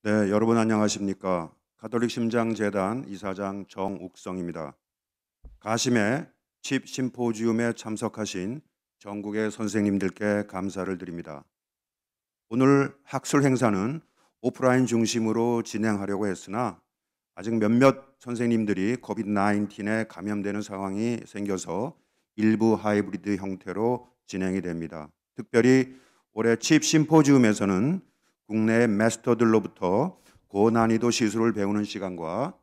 네, 여러분 안녕하십니까? 가톨릭 심장재단 이사장 정욱성입니다. 가심의 칩 심포지움에 참석하신 전국의 선생님들께 감사를 드립니다. 오늘 학술 행사는 오프라인 중심으로 진행하려고 했으나 아직 몇몇 선생님들이 코비드-19에 감염되는 상황이 생겨서 일부 하이브리드 형태로 진행이 됩니다. 특별히 올해 칩 심포지움에서는 국내 마스터들로부터 고난이도 시술을 배우는 시간과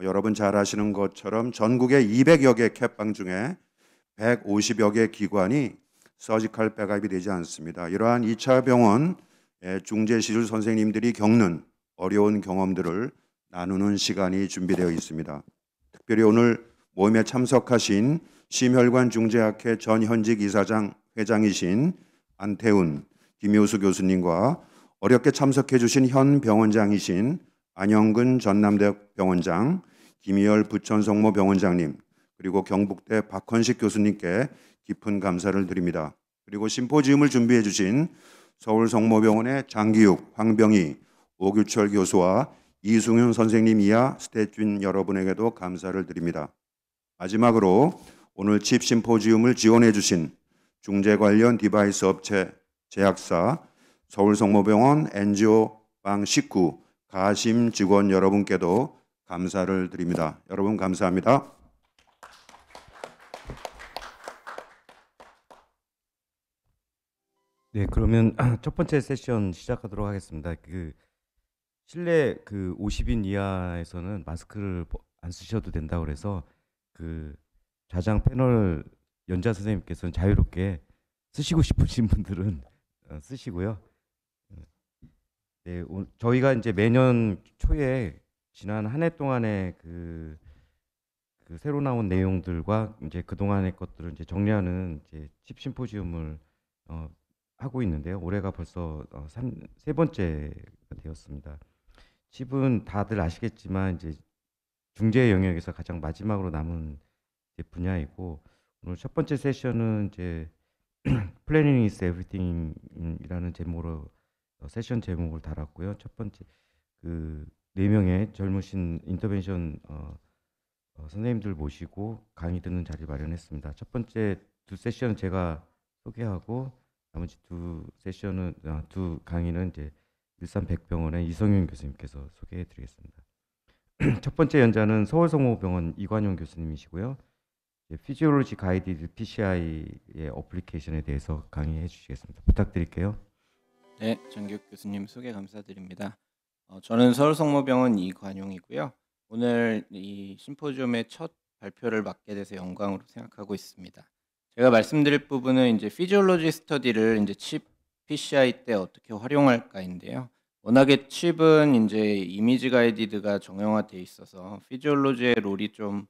여러분 잘 아시는 것처럼 전국의 200여 개 캡방 중에 150여 개 기관이 서지컬 백업이 되지 않습니다. 이러한 2차 병원 중재시술 선생님들이 겪는 어려운 경험들을 나누는 시간이 준비되어 있습니다. 특별히 오늘 모임에 참석하신 심혈관 중재학회 전현직 이사장 회장이신 안태훈, 김효수 교수님과 어렵게 참석해 주신 현 병원장이신 안영근 전남대학 병원장, 김희열 부천성모 병원장님, 그리고 경북대 박헌식 교수님께 깊은 감사를 드립니다. 그리고 심포지움을 준비해 주신 서울성모병원의 장기욱, 황병희, 오규철 교수와 이승윤 선생님 이하 스태프진 여러분에게도 감사를 드립니다. 마지막으로 오늘 칩 심포지움을 지원해 주신 중재 관련 디바이스 업체 제약사 서울성모병원 NGO 방 식구 가심 직원 여러분께도 감사를 드립니다. 여러분 감사합니다. 네, 그러면 첫 번째 세션 시작하도록 하겠습니다. 실내 50인 이하에서는 마스크를 안 쓰셔도 된다고 그래서 좌장 패널 연자 선생님께서는 자유롭게 쓰시고 싶으신 분들은 쓰시고요. 네, 저희가 이제 매년 초에 지난 한 해 동안의 새로 나온 내용들과 이제 그 동안의 것들을 이제 정리하는 이제 칩 심포지움을 하고 있는데요. 올해가 벌써 세 번째가 되었습니다. 칩은 다들 아시겠지만 이제 중재 영역에서 가장 마지막으로 남은 이제 분야이고, 오늘 첫 번째 세션은 이제 Planning is Everything이라는 제목으로 세션 제목을 달았고요. 첫 번째 네 명의 젊으신 인터벤션 선생님들 모시고 강의 듣는 자리를 마련했습니다. 첫 번째 두 세션은 제가 소개하고 나머지 두 강의는 이제 일산백병원의 이성윤 교수님께서 소개해 드리겠습니다. 첫 번째 연자는 서울성모병원 이관용 교수님이시고요. 피지올로지 가이디드 PCI의 어플리케이션에 대해서 강의해 주시겠습니다. 부탁드릴게요. 네, 정규 교수님 소개 감사드립니다. 저는 서울성모병원 이관용이고요. 오늘 이 심포지움의 첫 발표를 맡게 돼서 영광으로 생각하고 있습니다. 제가 말씀드릴 부분은 이제 피지올로지 스터디를 이제 칩 PCI 때 어떻게 활용할까인데요. 워낙에 칩은 이제 이미지 가이디드가 정형화되어 있어서 피지올로지의 롤이 좀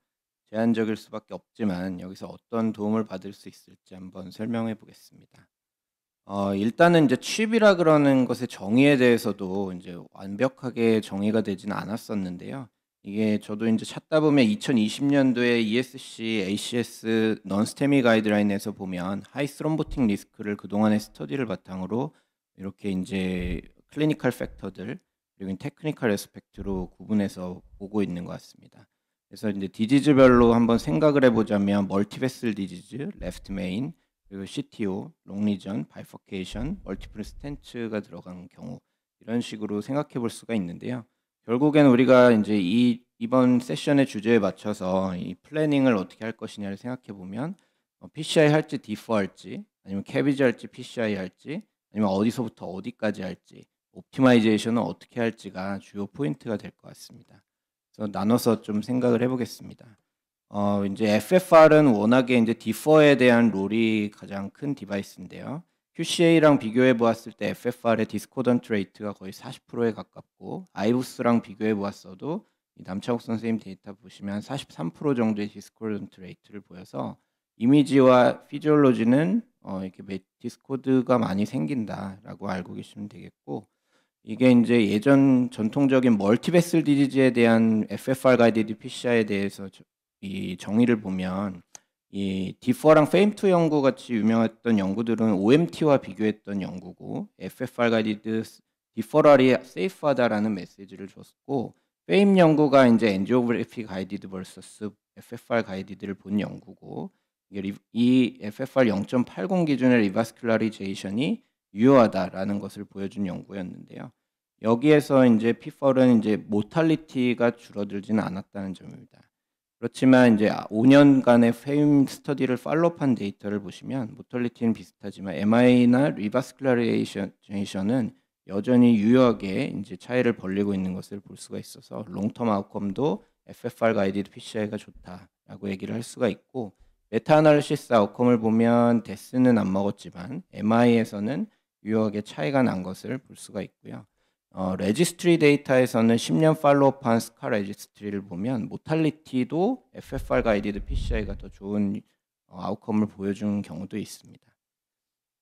제한적일 수밖에 없지만 여기서 어떤 도움을 받을 수 있을지 한번 설명해 보겠습니다. 일단은 이제 칩이라 그러는 것의 정의에 대해서도 이제 완벽하게 정의가 되지는 않았었는데요. 이게 저도 이제 찾다 보면 2020년도에 ESC, ACS non-STEMI 가이드라인에서 보면 하이 스롬보틱 리스크를 그동안의 스터디를 바탕으로 이렇게 이제 클리니컬 팩터들 그리고 테크니컬 에스펙트로 구분해서 보고 있는 것 같습니다. 그래서 이제 디지즈별로 한번 생각을 해보자면 멀티베슬 디지즈, 레프트 메인, 그리고 CTO, 롱리전, 바이퍼케이션, 멀티플 스텐츠가 들어간 경우 이런 식으로 생각해 볼 수가 있는데요. 결국엔 우리가 이제 이번 세션의 주제에 맞춰서 이 플래닝을 어떻게 할 것이냐를 생각해 보면 PCI 할지 D4 할지 아니면 캐비지 할지 PCI 할지 아니면 어디서부터 어디까지 할지 옵티마이제이션은 어떻게 할지가 주요 포인트가 될 것 같습니다. 그래서 나눠서 좀 생각을 해보겠습니다. 이제 FFR은 워낙에 이제 D4에 대한 롤이 가장 큰 디바이스인데요. QCA랑 비교해 보았을 때 FFR의 디스코던트 레이트가 거의 40%에 가깝고 아이부스랑 비교해 보았어도 남창욱 선생님 데이터 보시면 43% 정도의 디스코던트 레이트를 보여서 이미지와 피지올로지는 이렇게 디스코드가 많이 생긴다라고 알고 계시면 되겠고, 이게 이제 예전 전통적인 멀티베슬 디지즈에 대한 FFR 가이디드 PCI에 대해서 이 정의를 보면 이 D4랑 FAME2 연구 같이 유명했던 연구들은 OMT와 비교했던 연구고 FFR 가이디드 디퍼럴이 세이프하다라는 메시지를 줬고, 페임 연구가 이제 엔지오그래피 가이디드 vs FFR 가이디드를 본 연구고, 이 FFR 0.80 기준의 리바스큘라리제이션이 유효하다라는 것을 보여준 연구였는데요. 여기에서 이제 피펄은 이제 모탈리티가 줄어들지는 않았다는 점입니다. 그렇지만 이제 5년간의 페임 스터디를 팔로우한 데이터를 보시면 모탈리티는 비슷하지만 MI나 리바스큘라리제이션은 여전히 유효하게 이제 차이를 벌리고 있는 것을 볼 수가 있어서 롱텀 아웃컴도 FFR 가이디드 PCI가 좋다라고 얘기를 할 수가 있고, 메타 아날리시스 아웃컴을 보면 데스는 안 먹었지만 MI에서는 유효하게 차이가 난 것을 볼 수가 있고요. 레지스트리 데이터에서는 10년 팔로우한 스카 레지스트리를 보면 모탈리티도 FFR 가이디드 PCI가 더 좋은 아웃컴을 보여준 경우도 있습니다.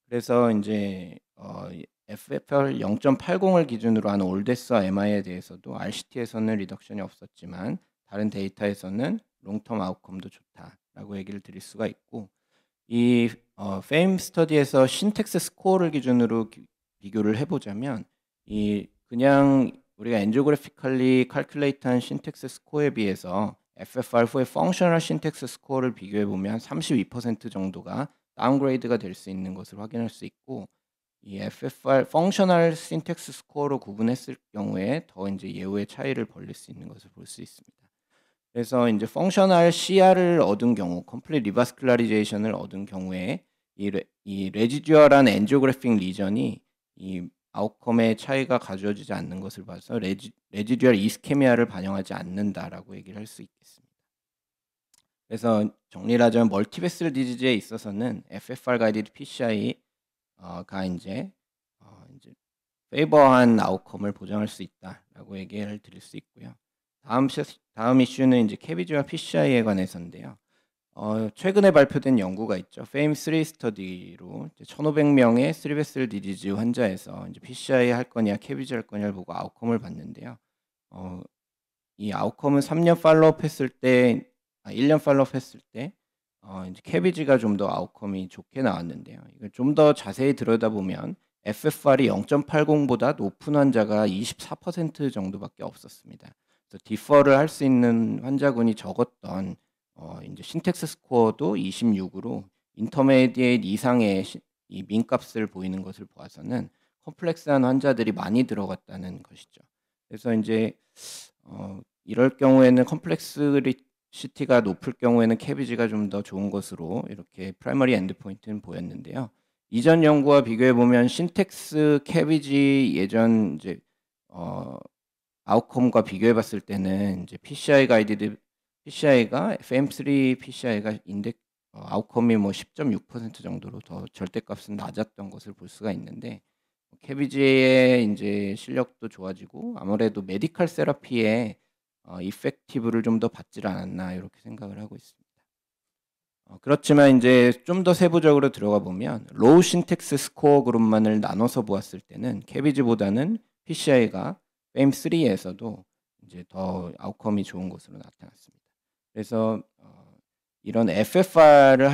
그래서 이제 FFR 0.80을 기준으로 한 올데스와 MI에 대해서도 RCT에서는 리덕션이 없었지만 다른 데이터에서는 롱텀 아웃컴도 좋다라고 얘기를 드릴 수가 있고, 이 페임 스터디에서 신텍스 스코어를 기준으로 비교를 해보자면 이 그냥 우리가 엔지오그래피컬리 칼큘레이트한 신텍스 스코어에 비해서 FFR 후의 펑셔널 신텍스 스코어를 비교해 보면 32% 정도가 다운그레이드가 될 수 있는 것을 확인할 수 있고, 이 FFR 펑셔널 신텍스 스코어로 구분했을 경우에 더 이제 예후의 차이를 벌릴 수 있는 것을 볼 수 있습니다. 그래서 이제 펑셔널 CR을 얻은 경우, 컴플릿 리바스큘라리제이션을 얻은 경우에 이 레지듀얼한 엔지오그래픽 리전이 이 아웃컴의 차이가 가져지지 않는 것을 봐서 레지듀얼 이스케미아를 반영하지 않는다라고 얘기를 할 수 있겠습니다. 그래서 정리를 하자면 멀티베슬 디지즈에 있어서는 FFR 가이디드 PCI가 이제 페이버한 아웃컴을 보장할 수 있다라고 얘기를 드릴 수 있고요. 다음 이슈는 이제 캐비지와 PCI에 관해서인데요. 최근에 발표된 연구가 있죠. FAME3 스터디로 1,500명의 3베슬 디지즈 환자에서 이제 PCI 할 거냐, 캐비지 할 거냐를 보고 아웃컴을 봤는데요. 이 아웃컴은 3년 팔로우업 했을 때, 1년 팔로우업 했을 때, 이제 캐비지가 좀 더 아웃컴이 좋게 나왔는데요. 이걸 좀 더 자세히 들여다보면 FFR이 0.80보다 높은 환자가 24% 정도밖에 없었습니다. 그래서 디퍼를 할 수 있는 환자군이 적었던 이제 신텍스 스코어도 26으로 인터메디에이트 이상의 이 민값을 보이는 것을 보아서는 컴플렉스한 환자들이 많이 들어갔다는 것이죠. 그래서 이제 이럴 경우에는 컴플렉시티가 높을 경우에는 캐비지가 좀 더 좋은 것으로 이렇게 프라이머리 엔드포인트는 보였는데요. 이전 연구와 비교해 보면 신텍스 캐비지 예전 이제 아웃컴과 비교해 봤을 때는 이제 PCI가 FM3 PCI가 아웃컴이 뭐 10.6% 정도로 더 절대값은 낮았던 것을 볼 수가 있는데, 캐비지의 이제 실력도 좋아지고 아무래도 메디컬 세라피에 이펙티브를 좀 더 받질 않았나 이렇게 생각을 하고 있습니다. 그렇지만 이제 좀 더 세부적으로 들어가 보면 로우 신텍스 스코어 그룹만을 나눠서 보았을 때는 캐비지보다는 PCI가 FM3에서도 이제 더 아웃컴이 좋은 것으로 나타났습니다. 그래서 이런 FFR을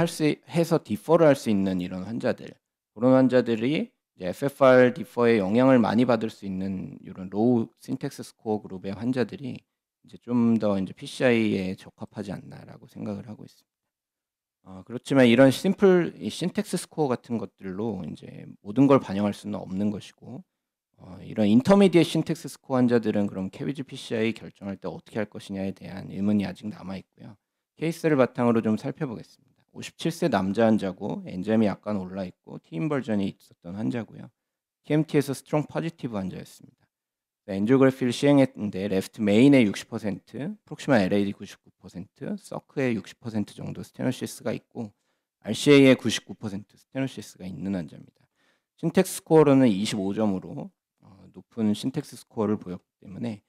해서 디퍼를 할 수 있는 이런 환자들, 그런 환자들이 이제 FFR 디퍼에 영향을 많이 받을 수 있는 이런 로우 신텍스 스코어 그룹의 환자들이 이제 좀 더 이제 PCI에 적합하지 않나라고 생각을 하고 있습니다. 그렇지만 이런 심플 신텍스 스코어 같은 것들로 이제 모든 걸 반영할 수는 없는 것이고, 이런 인터미디에 신텍스 스코어 환자들은 그럼 캐비지 PCI 결정할 때 어떻게 할 것이냐에 대한 의문이 아직 남아 있고요. 케이스를 바탕으로 좀 살펴보겠습니다. 57세 남자 환자고 엔자임이 약간 올라 있고 T인버전이 있었던 환자고요. TMT에서 스트롱 포지티브 환자였습니다. 엔지오그래피를 시행했는데 레프트 메인의 60%, 프록시마 LAD 99%, 서크의 60% 정도 스테노시스가 있고 RCA의 99% 스테노시스가 있는 환자입니다. 신텍스 스코어로는 25점으로 높은 신텍스 스코어를 보였기 때문에,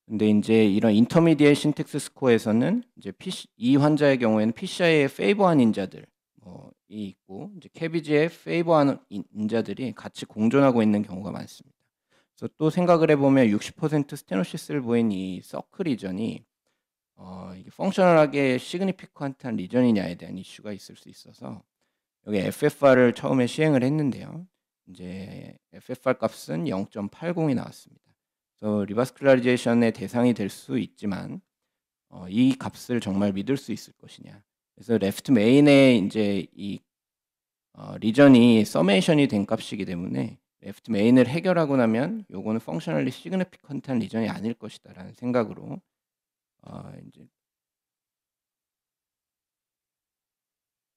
근데 이제 이런 인터미디에 신텍스 스코어에서는 이제 이 환자의 경우에는 PCI에 페이버한 인자들이 있고 이제 캐비지에 페이버한 인자들이 같이 공존하고 있는 경우가 많습니다. 그래서 또 생각을 해보면 60% 스테노시스를 보인 이 서클 리전이 이게 펑셔널하게 시그니피컨트한 리전이냐에 대한 이슈가 있을 수 있어서 여기 FFR을 처음에 시행을 했는데요. 이제 FFR 값은 0.80이 나왔습니다. 그래서 리바스큘라리제이션의 대상이 될 수 있지만 이 값을 정말 믿을 수 있을 것이냐. 그래서 레프트 메인의 이제 이 리전이 서메이션이 된 값이기 때문에 레프트 메인을 해결하고 나면 요거는 펑셔널리 시그니피컨트한 리전이 아닐 것이다라는 생각으로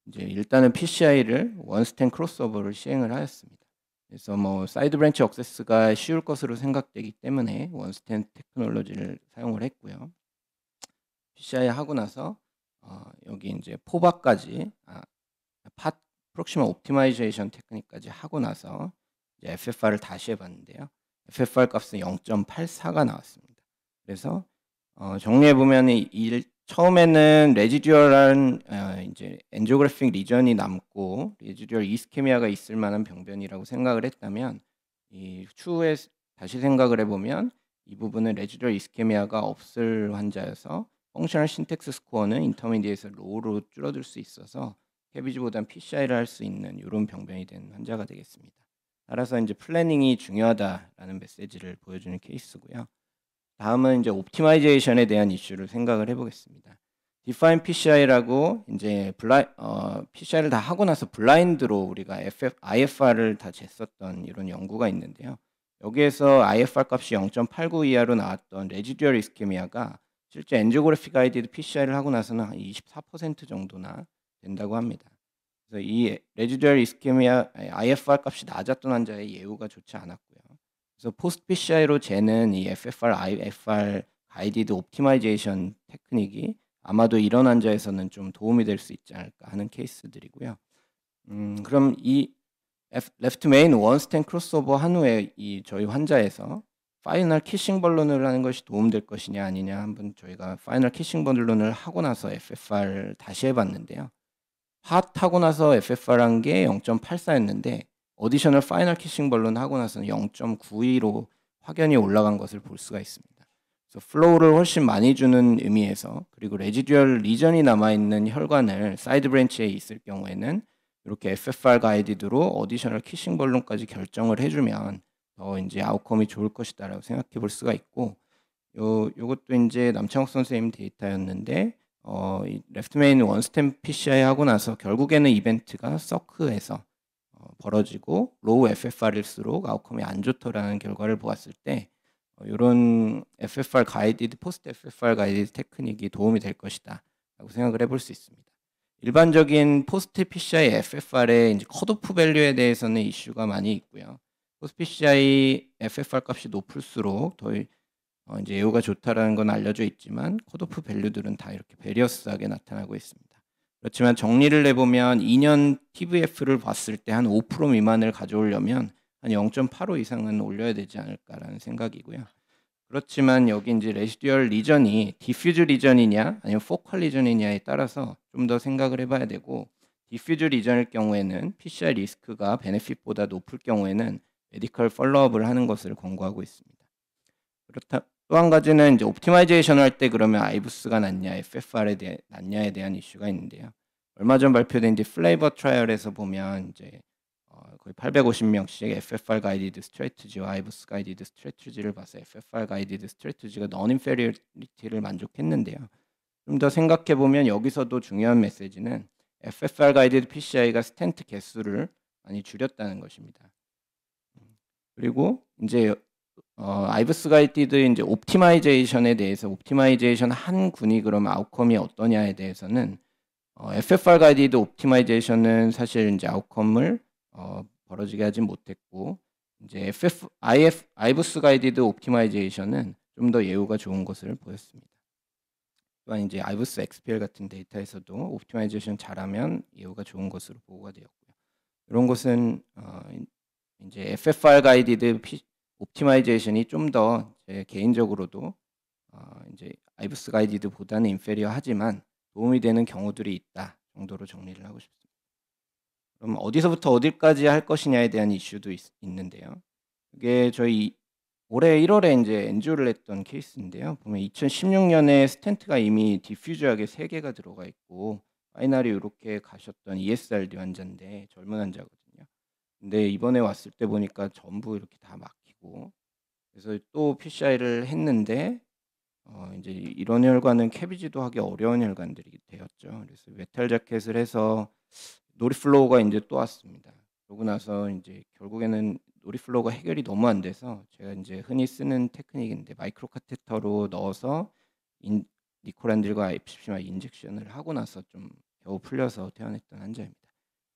이제 일단은 PCI를 원스텐 크로스오버를 시행을 하였습니다. 그래서 뭐 사이드 브랜치 액세스가 쉬울 것으로 생각되기 때문에 원스텐 테크놀로지를 사용을 했고요. PCI 하고 나서 여기 이제 포박까지 팟 프록시멀 옵티마이제이션 테크닉까지 하고 나서 이제 FFR을 다시 해봤는데요. FFR 값은 0.84가 나왔습니다. 그래서 정리해 보면 처음에는 레지듀얼한 이제 엔지오그래픽 리전이 남고 레지듀얼 이스케미아가 있을 만한 병변이라고 생각을 했다면 이 추후에 다시 생각을 해보면 이 부분은 레지듀얼 이스케미아가 없을 환자여서 펑셔널 신텍스 스코어는 인터미디에이트에서 로우로 줄어들 수 있어서 캐비지보단 PCI를 할 수 있는 이런 병변이 된 환자가 되겠습니다. 따라서 이제 플래닝이 중요하다라는 메시지를 보여주는 케이스고요. 다음은 이제 옵티마이제이션에 대한 이슈를 생각을 해보겠습니다. 디파인 PCI라고 이제 PCI를 다 하고 나서 블라인드로 우리가 IFR을 다 쟀었던 이런 연구가 있는데요. 여기에서 IFR 값이 0.89 이하로 나왔던 레지듀얼 이스케미아가 실제 엔지오그래픽 가이디드 PCI를 하고 나서는 한 24% 정도나 된다고 합니다. 그래서 이 레지듀얼 이스케미아 IFR 값이 낮았던 환자의 예후가 좋지 않았고요. 그래서 포스트 PCI로 재는 이 FFR, IFR 가이디드 옵티마이제이션 테크닉이 아마도 이런 환자에서는 좀 도움이 될 수 있지 않을까 하는 케이스들이고요. 그럼 이 레프트 메인 원스텐 크로스오버 한 후에 이 저희 환자에서 파이널 키싱 발론을 하는 것이 도움될 것이냐 아니냐 한번 저희가 파이널 키싱 발론을 하고 나서 FFR 다시 해봤는데요. 핫하고 나서 FFR 한 게 0.84였는데 어디셔널 파이널 키싱 발론 하고 나서는 0.92로 확연히 올라간 것을 볼 수가 있습니다. 그래서 플로우를 훨씬 많이 주는 의미에서 그리고 레지듀얼 리전이 남아있는 혈관을 사이드 브랜치에 있을 경우에는 이렇게 FFR 가이디드로 어디셔널 키싱 발론까지 결정을 해주면 더 이제 아웃컴이 좋을 것이다라고 생각해 볼 수가 있고 요것도 이제 남창욱 선생님 데이터였는데 이 레프트 메인 원스템 PCI 하고 나서 결국에는 이벤트가 서크에서 벌어지고 로우 FFR일수록 아웃컴이 안 좋더라는 결과를 보았을 때 이런 FFR 가이디드 포스트 FFR 가이디드 테크닉이 도움이 될 것이다 라고 생각을 해볼 수 있습니다. 일반적인 포스트 PCI FFR의 이제 컷오프 밸류에 대해서는 이슈가 많이 있고요. 포스트 PCI FFR 값이 높을수록 더 이제 예후가 좋다라는 건 알려져 있지만 컷오프 밸류들은 다 이렇게 베리어스하게 나타나고 있습니다. 그렇지만 정리를 해보면 2년 TVF를 봤을 때 한 5% 미만을 가져오려면 한 0.85 이상은 올려야 되지 않을까라는 생각이고요. 그렇지만 여기 이제 레시듀얼 리전이 디퓨즈 리전이냐 아니면 포컬 리전이냐에 따라서 좀 더 생각을 해봐야 되고 디퓨즈 리전일 경우에는 PCI 리스크가 베네핏보다 높을 경우에는 메디컬 펄로업을 하는 것을 권고하고 있습니다. 그렇다. 또 한 가지는 이제 옵티마이제이션 할 때 그러면 아이부스가 낫냐, FFR에 낫냐에 대한 이슈가 있는데요. 얼마 전 발표된 이제 플레이버 트라이얼에서 보면 이제 거의 850명씩 FFR 가이디드 스트래티지와 아이부스 가이디드 스트래티지를 봐서 FFR 가이디드 스트래티지가 non inferiority를 만족했는데요. 좀 더 생각해 보면 여기서도 중요한 메시지는 FFR 가이디드 PCI가 스텐트 개수를 많이 줄였다는 것입니다. 그리고 이제 아이부스 가이디드 이제 옵티마이제이션에 대해서 옵티마이제이션 한 군이 그럼 아웃컴이 어떠냐에 대해서는 FFR 가이디드 옵티마이제이션은 사실 이제 아웃컴을 벌어지게 하진 못했고 이제 아이부스 가이디드 옵티마이제이션은 좀 더 예후가 좋은 것을 보였습니다. 또한 이제 아이부스 XPL 같은 데이터에서도 옵티마이제이션 잘하면 예후가 좋은 것으로 보고가 되었고요. 이런 것은 이제 FFR 가이디드 옵티마이제이션이 좀 더 제 개인적으로도 이제 아이부스 가이디드보다는 인페리어 하지만 도움이 되는 경우들이 있다 정도로 정리를 하고 싶습니다. 그럼 어디서부터 어디까지 할 것이냐에 대한 이슈도 있는데요. 이게 저희 올해 1월에 이제 엔조를 했던 케이스인데요. 보면 2016년에 스텐트가 이미 디퓨저하게 3개가 들어가 있고 파이널이 이렇게 가셨던 ESRD 환자인데 젊은 환자거든요. 근데 이번에 왔을 때 보니까 전부 이렇게 다 막히고 그래서 또 PCI를 했는데 인제 이런 혈관은 캐비지도 하기 어려운 혈관들이 되었죠. 그래서 메탈 자켓을 해서 놀이플로우가 인제 또 왔습니다. 그러고 나서 인제 결국에는 놀이플로우가 해결이 너무 안 돼서 제가 인제 흔히 쓰는 테크닉인데 마이크로 카테터로 넣어서 인 니코란딜과 에피시마 인젝션을 하고 나서 좀 겨우 풀려서 퇴원했던 환자입니다.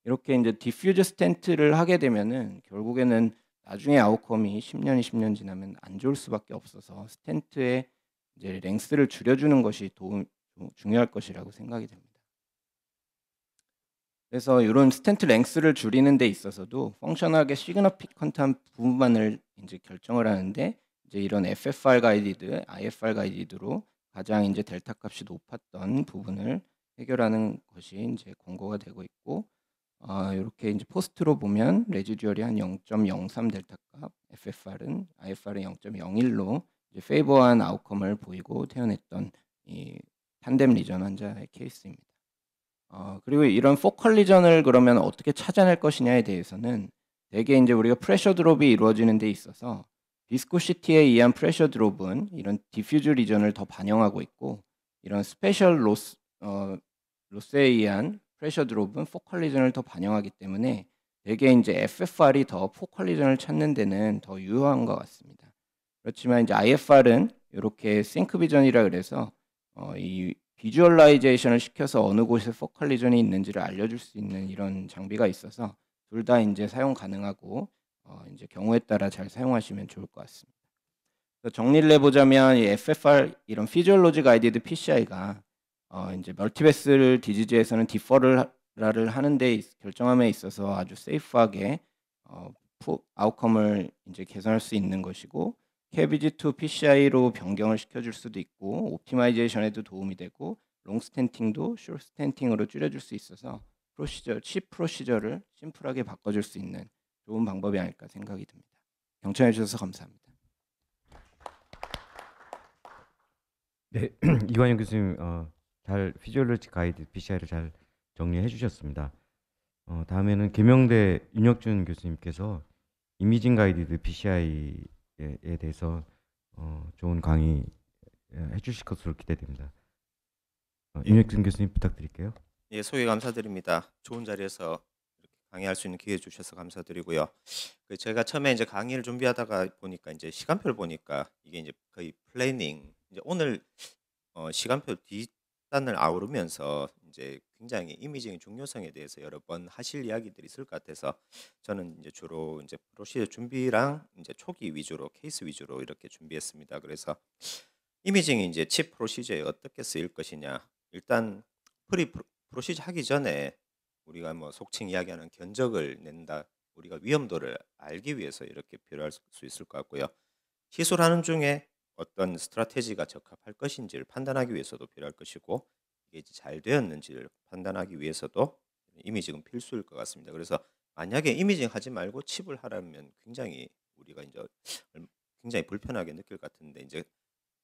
이렇게 인제 디퓨즈 스텐트를 하게 되면은 결국에는 나중에 아웃컴이 10 년, 20년 지나면 안 좋을 수밖에 없어서 스텐트의 이제 랭스를 줄여주는 것이 중요할 것이라고 생각이 됩니다. 그래서 요런 스텐트 랭스를 줄이는 데 있어서도 펑셔널하게 시그너피컨트한 부분만을 인제 결정을 하는데 이제 이런 FFR 가이디드, IFR 가이디드로 가장 인제 델타 값이 높았던 부분을 해결하는 것이 인제 권고가 되고 있고 요렇게 인제 포스트로 보면 레지듀얼이 한 0.03 델타 값, FFR은 IFR은 0.01로 이제 페이버한 아웃컴을 보이고 퇴원했던 이 탄뎀 리전 환자의 케이스입니다. 그리고 이런 포컬 리전을 그러면 어떻게 찾아낼 것이냐에 대해서는 대개 인제 우리가 프레셔 드롭이 이루어지는 데 있어서 비스코시티에 의한 프레셔 드롭은 이런 디퓨즈 리전을 더 반영하고 있고 이런 스페셜 로스에 의한 프레셔 드롭은 포컬 리전을 더 반영하기 때문에 대개 인제 FFR이 더 포컬 리전을 찾는 데는 더 유효한 것 같습니다. 그렇지만 인제 IFR은 요렇게 싱크 비전이라 그래서 이 비주얼라이제이션을 시켜서 어느 곳에 포컬 리전이 있는지를 알려줄 수 있는 이런 장비가 있어서 둘 다 인제 사용 가능하고 인제 경우에 따라 잘 사용하시면 좋을 것 같습니다. 그래서 정리를 해 보자면 이 FFR 이런 피지올로지 가이디드 PCI가 인제 멀티베스 디지즈에서는 디퍼럴을 하는 데 결정함에 있어서 아주 세이프하게 아웃컴을 인제 개선할 수 있는 것이고 캐비지 투 PCI로 변경을 시켜줄 수도 있고 옵티마이제이션에도 도움이 되고 롱 스탠팅도 숏 스탠팅으로 줄여줄 수 있어서 칩 프로시저를 심플하게 바꿔줄 수 있는 좋은 방법이 아닐까 생각이 듭니다. 경청해 주셔서 감사합니다. 네. 이관영 교수님 잘 피지올로지 가이드 PCI를 잘 정리해 주셨습니다. 다음에는 계명대 윤혁준 교수님께서 이미징 가이디드 PCI에 대해서 좋은 강의 해 주실 것으로 기대됩니다. 예. 윤혁준 교수님 부탁드릴게요. 예, 소개 감사드립니다. 좋은 자리에서 이렇게 강의할 수 있는 기회 주셔서 감사드리고요. 제가 처음에 이제 강의를 준비하다가 보니까 이제 시간표를 보니까 이게 이제 거의 플래닝 이제 오늘 시간표 뒷단을 아우르면서 이제 굉장히 이미징의 중요성에 대해서 여러 번 하실 이야기들이 있을 것 같아서 저는 이제 주로 이제 프로시저 준비랑 이제 초기 위주로 케이스 위주로 이렇게 준비했습니다. 그래서 이미징이 이제 칩 프로시저에 어떻게 쓰일 것이냐. 일단 프로시저 하기 전에 우리가 뭐 속칭 이야기하는 견적을 낸다. 우리가 위험도를 알기 위해서 이렇게 필요할 수 있을 것 같고요. 시술하는 중에 어떤 스트라테지가 적합할 것인지를 판단하기 위해서도 필요할 것이고 이게 이제 잘 되었는지를 판단하기 위해서도 이미징은 필수일 것 같습니다. 그래서 만약에 이미징 하지 말고 칩을 하라면 굉장히 우리가 이제 굉장히 불편하게 느낄 것 같은데 이제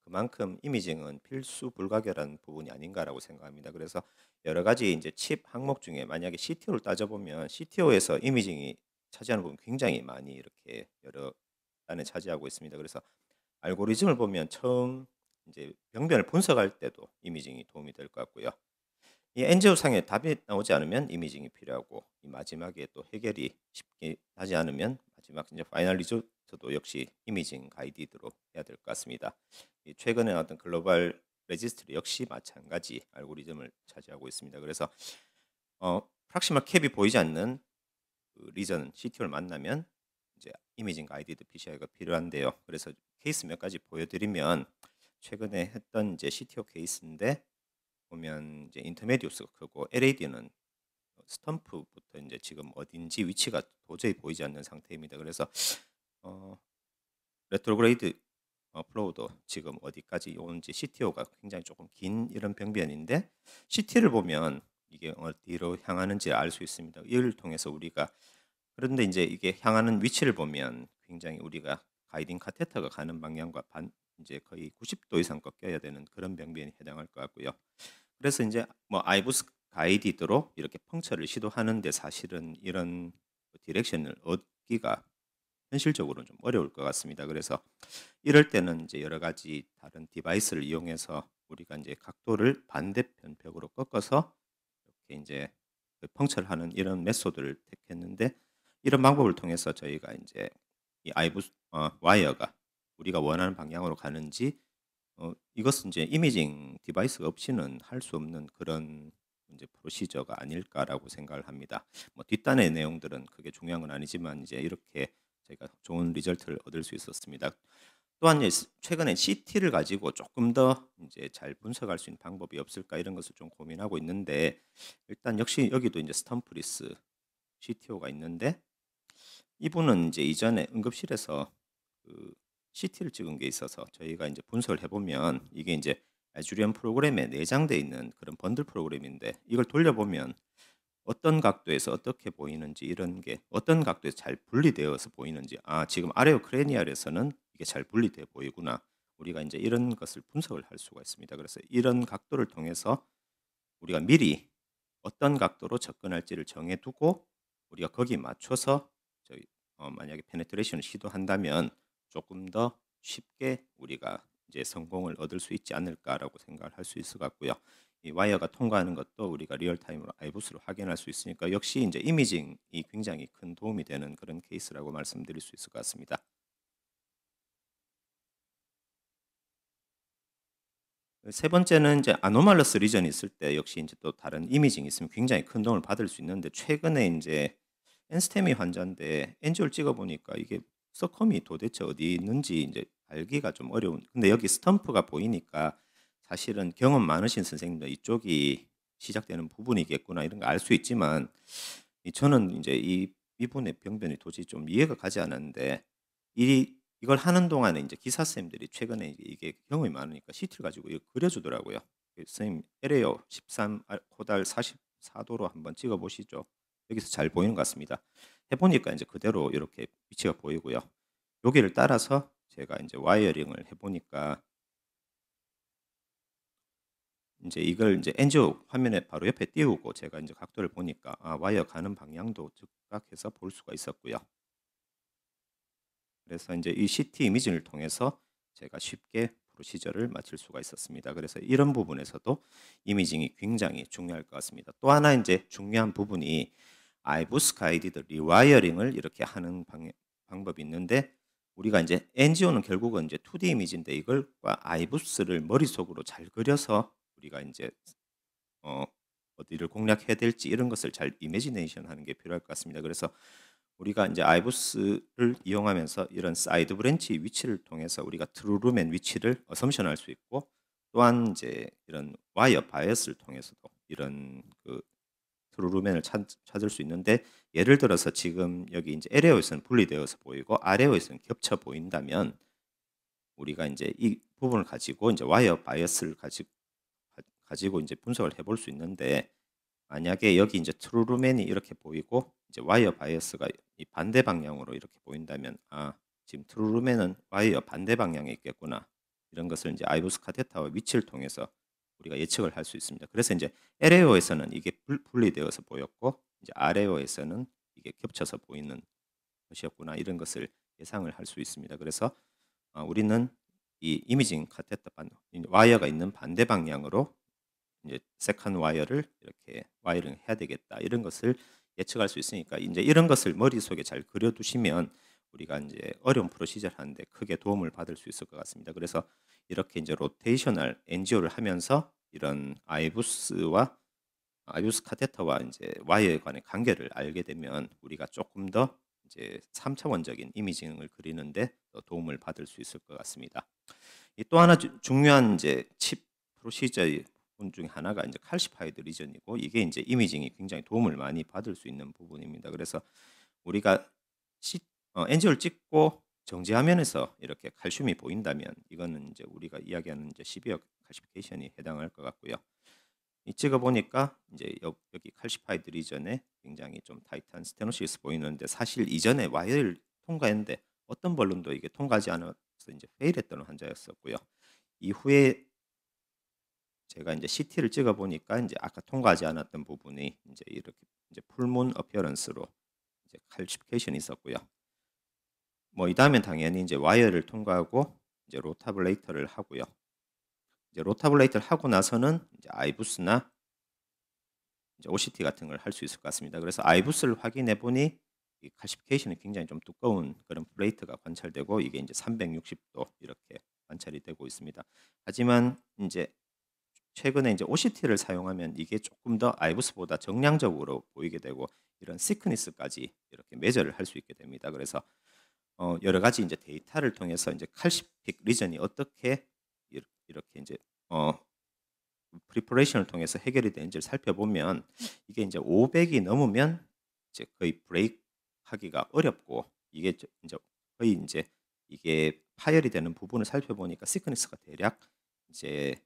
그만큼 이미징은 필수 불가결한 부분이 아닌가라고 생각합니다. 그래서 여러 가지 이제 칩 항목 중에 만약에 CTO를 따져보면 CTO에서 이미징이 차지하는 부분 굉장히 많이 이렇게 여러 단에 차지하고 있습니다. 그래서 알고리즘을 보면 처음 이제 병변을 분석할 때도 이미징이 도움이 될 것 같고요. 이 엔제오 상에 답이 나오지 않으면 이미징이 필요하고 이 마지막에 또 해결이 쉽게 나지 않으면 마지막 이제 파이널 리조트도 역시 이미징 가이디드로 해야 될 것 같습니다. 이 최근에 나왔던 글로벌 레지스트리 역시 마찬가지 알고리즘을 차지하고 있습니다. 그래서 프락시멀 캡이 보이지 않는 그 리전 CTO를 만나면 이제 이미징 가이디드 PCI가 필요한데요. 그래서 케이스 몇 가지 보여드리면 최근에 했던 이제 CTO 케이스인데 보면 이제 인터메디우스가 크고 LAD는 스탬프부터 이제 지금 어딘지 위치가 도저히 보이지 않는 상태입니다. 그래서 레트로그레이드 플로우도 지금 어디까지 오는지 CTO가 굉장히 조금 긴 이런 병변인데 CT를 보면 이게 어디로 향하는지 알 수 있습니다. 이를 통해서 우리가 그런데 이제 이게 향하는 위치를 보면 굉장히 우리가 가이딩 카테터가 가는 방향과 이제 거의 90도 이상 꺾여야 되는 그런 병변이 해당할 것 같고요. 그래서 이제 뭐 아이부스 가이디드로 이렇게 펑처를 시도하는데 사실은 이런 디렉션을 얻기가 현실적으로는 좀 어려울 것 같습니다. 그래서 이럴 때는 이제 여러 가지 다른 디바이스를 이용해서 우리가 이제 각도를 반대편 벽으로 꺾어서 이렇게 이제 그 펑처를 하는 이런 메소드를 택했는데, 이런 방법을 통해서 저희가 이제 이 와이어가 우리가 원하는 방향으로 가는지, 이것은 이제 이미징 디바이스가 없이는 할 수 없는 그런 이제 프로시저가 아닐까라고 생각을 합니다. 뭐 뒷단의 내용들은 그게 중요한 건 아니지만 이제 이렇게 저희가 좋은 리절트를 얻을 수 있었습니다. 또한 이제 최근에 CT를 가지고 조금 더 이제 잘 분석할 수 있는 방법이 없을까 이런 것을 좀 고민하고 있는데, 일단 역시 여기도 이제 스텀프리스 CTO가 있는데, 이분은 이제 이전에 응급실에서 그 CT를 찍은 게 있어서 저희가 이제 분석을 해보면 이게 이제 아주리언 프로그램에 내장돼 있는 그런 번들 프로그램인데, 이걸 돌려보면 어떤 각도에서 어떻게 보이는지, 이런 게 어떤 각도에서 잘 분리되어서 보이는지, 지금 아레오 크레니얼에서는 이게 잘 분리되어 보이구나, 우리가 이제 이런 것을 분석을 할 수가 있습니다. 그래서 이런 각도를 통해서 우리가 미리 어떤 각도로 접근할지를 정해두고 우리가 거기에 맞춰서 저희 만약에 페네트레이션을 시도한다면 조금 더 쉽게 우리가 이제 성공을 얻을 수 있지 않을까라고 생각을 할 수 있을 것 같고요. 이 와이어가 통과하는 것도 우리가 리얼타임으로 아이부스로 확인할 수 있으니까 역시 이제 이미징이 굉장히 큰 도움이 되는 그런 케이스라고 말씀드릴 수 있을 것 같습니다. 세 번째는 이제 아노말러스 리전이 있을 때 역시 이제 또 다른 이미징이 있으면 굉장히 큰 도움을 받을 수 있는데, 최근에 이제 엔스테미 환자인데 엔지오를 찍어 보니까 이게 서컴이 도대체 어디 있는지 이제 알기가 좀 어려운. 근데 여기 스탬프가 보이니까 사실은 경험 많으신 선생님도 이쪽이 시작되는 부분이겠구나 이런 거 알 수 있지만, 저는 이제 이분의 병변이 도저히 좀 이해가 가지 않았는데, 이걸 하는 동안에 이제 기사 선생님들이 최근에 이게 경험이 많으니까 CT를 가지고 이거 그려주더라고요. 선생님 LAO 13 코달 44도로 한번 찍어 보시죠. 여기서 잘 보이는 것 같습니다. 해보니까 이제 그대로 이렇게 위치가 보이고요. 여기를 따라서 제가 이제 와이어링을 해보니까 이제 이걸 이제 엔지오 화면에 바로 옆에 띄우고 제가 이제 각도를 보니까 와이어 가는 방향도 즉각해서 볼 수가 있었고요. 그래서 이제 이 CT 이미징을 통해서 제가 쉽게 프로시저를 마칠 수가 있었습니다. 그래서 이런 부분에서도 이미징이 굉장히 중요할 것 같습니다. 또 하나 이제 중요한 부분이 아이부스 가이디드 리와이어링을 이렇게 하는 방법이 있는데, 우리가 이제 엔지오는 결국은 이제 2D 이미지인데 이걸과 아이부스를 머릿속으로 잘 그려서 우리가 이제 어디를 공략해야 될지 이런 것을 잘 이미지네이션 하는 게 필요할 것 같습니다. 그래서 우리가 이제 아이부스를 이용하면서 이런 사이드 브랜치 위치를 통해서 우리가 트루루맨 위치를 어섬션 할 수 있고, 또한 이제 이런 와이어 바이어스를 통해서도 이런 그 트루루맨을 찾을 수 있는데, 예를 들어서 지금 여기 이제 LAO에서는 분리되어서 보이고 RAO에서는 겹쳐 보인다면 우리가 이제 이 부분을 가지고 이제 와이어 바이어스를 가지고 이제 분석을 해볼 수 있는데, 만약에 여기 이제 트루루맨이 이렇게 보이고 이제 와이어 바이어스가 이 반대 방향으로 이렇게 보인다면, 지금 트루루맨은 와이어 반대 방향에 있겠구나, 이런 것을 이제 아이부스 카테타와 위치를 통해서 우리가 예측을 할 수 있습니다. 그래서 이제 LAO에서는 이게 분리되어서 보였고 이제 RAO에서는 이게 겹쳐서 보이는 것이었구나, 이런 것을 예상을 할 수 있습니다. 그래서 우리는 이 이미징 카테타 와이어가 있는 반대 방향으로 이제 세컨 와이어를 이렇게 와이어링 해야 되겠다, 이런 것을 예측할 수 있으니까 이제 이런 것을 머릿속에 잘 그려두시면 우리가 이제 어려운 프로시저를 하는데 크게 도움을 받을 수 있을 것 같습니다. 그래서 이렇게 이제 로테이셔널 엔지오를 하면서 이런 아이부스 카테터와 이제 와이어에 관한 관계를 알게 되면 우리가 조금 더 이제 3차원적인 이미징을 그리는데 더 도움을 받을 수 있을 것 같습니다. 또 하나 중요한 이제 칩 프로시저의 부분 중에 하나가 이제 칼시파이드 리전이고, 이게 이제 이미징이 굉장히 도움을 많이 받을 수 있는 부분입니다. 그래서 우리가 엔지오를 찍고 정지 화면에서 이렇게 칼슘이 보인다면 이거는 이제 우리가 이야기하는 이제 시비어 칼시피케이션이 해당할 것 같고요. 이 찍어 보니까 이제 여기 칼시파이드 리전에 굉장히 좀 타이트한 스테노시스 보이는데, 사실 이전에 와이어를 통과했는데 어떤 벌룬도 이게 통과하지 않아서 이제 페일했던 환자였었고요. 이후에 제가 이제 CT를 찍어 보니까 이제 아까 통과하지 않았던 부분이 이제 이렇게 이제 풀문 어피어런스로 이제 칼시피케이션이 있었고요. 뭐 이 다음엔 당연히 이제 와이어를 통과하고 이제 로타블레이터를 하고요. 이제 로타블레이터를 하고 나서는 이제 아이부스나 이제 OCT 같은 걸 할 수 있을 것 같습니다. 그래서 아이부스를 확인해 보니 이 칼시피케이션이 굉장히 좀 두꺼운 그런 플레이트가 관찰되고 이게 이제 360도 이렇게 관찰이 되고 있습니다. 하지만 이제 최근에 이제 OCT를 사용하면 이게 조금 더 아이부스보다 정량적으로 보이게 되고 이런 시크니스까지 이렇게 메저를 할 수 있게 됩니다. 그래서 여러 가지 이제 데이터를 통해서 이제 칼시픽 리전이 어떻게 이렇게 이제 프리퍼레이션을 통해서 해결이 되는지를 살펴보면 이게 이제 500이 넘으면 이제 거의 브레이크 하기가 어렵고 이게 이제 거의 이제 이게 파열이 되는 부분을 살펴보니까 시크니스가 대략 이제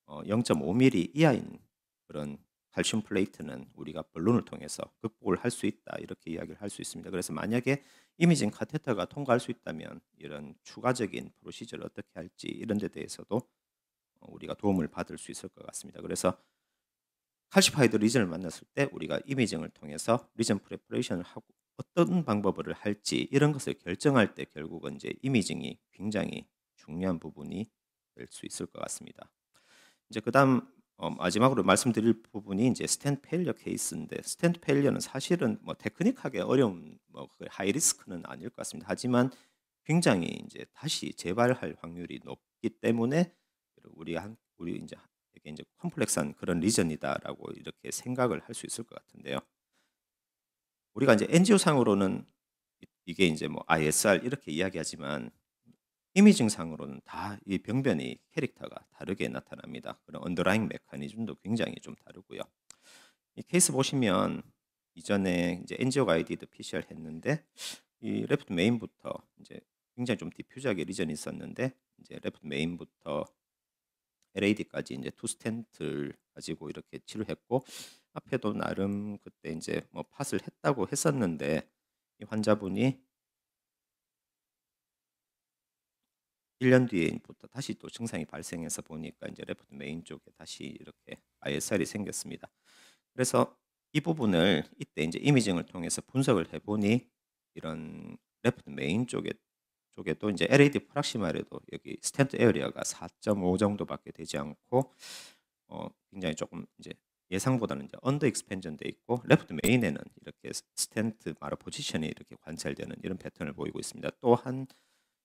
0.5mm 이하인 그런 칼슘 플레이트는 우리가 본론을 통해서 극복을 할 수 있다 이렇게 이야기를 할 수 있습니다. 그래서 만약에 이미징 카테터가 통과할 수 있다면 이런 추가적인 프로시저를 어떻게 할지 이런 데 대해서도 우리가 도움을 받을 수 있을 것 같습니다. 그래서 칼시파이드 리전을 만났을 때 우리가 이미징을 통해서 리전 프레퍼레이션을 하고 어떤 방법을 할지 이런 것을 결정할 때 결국은 이제 이미징이 굉장히 중요한 부분이 될 수 있을 것 같습니다. 이제 그다음 마지막으로 말씀드릴 부분이 이제 스텐트 페일리어 케이스인데 스텐트 페일리어는 사실은 뭐 테크닉하게 어려운 뭐 하이 리스크는 아닐 것 같습니다. 하지만 굉장히 이제 다시 재발할 확률이 높기 때문에 우리 이제 이게 이제 컴플렉스한 그런 리전이다라고 이렇게 생각을 할 수 있을 것 같은데요. 우리가 이제 NGO 상으로는 이게 이제 뭐 ISR 이렇게 이야기하지만 이미징 상으로는 다 이 병변이 캐릭터가 다르게 나타납니다. 그런 언더라잉 메커니즘도 굉장히 좀 다르고요. 이 케이스 보시면 이전에 이제 NGO 가이디드 PCR 했는데 이 레프트 메인부터 이제 굉장히 좀 디퓨즈하게 리전이 있었는데 이제 레프트 메인부터 LAD까지 이제 투 스텐트를 가지고 이렇게 치료했고 앞에도 나름 그때 이제 뭐 팟을 했다고 했었는데 이 환자분이 1년 뒤에부터 다시 또 증상이 발생해서 보니까 이제 레프트 메인 쪽에 다시 이렇게 ISR이 생겼습니다. 그래서 이 부분을 이때 이제 이미징을 통해서 분석을 해보니 이런 레프트 메인 쪽에도 이제 LAD 프락시마에도 여기 스텐트 에어리어가 4.5 정도밖에 되지 않고 굉장히 조금 이제 예상보다는 이제 언더 익스펜전 돼 있고 레프트 메인에는 이렇게 스텐트 마로 포지션이 이렇게 관찰되는 이런 패턴을 보이고 있습니다. 또한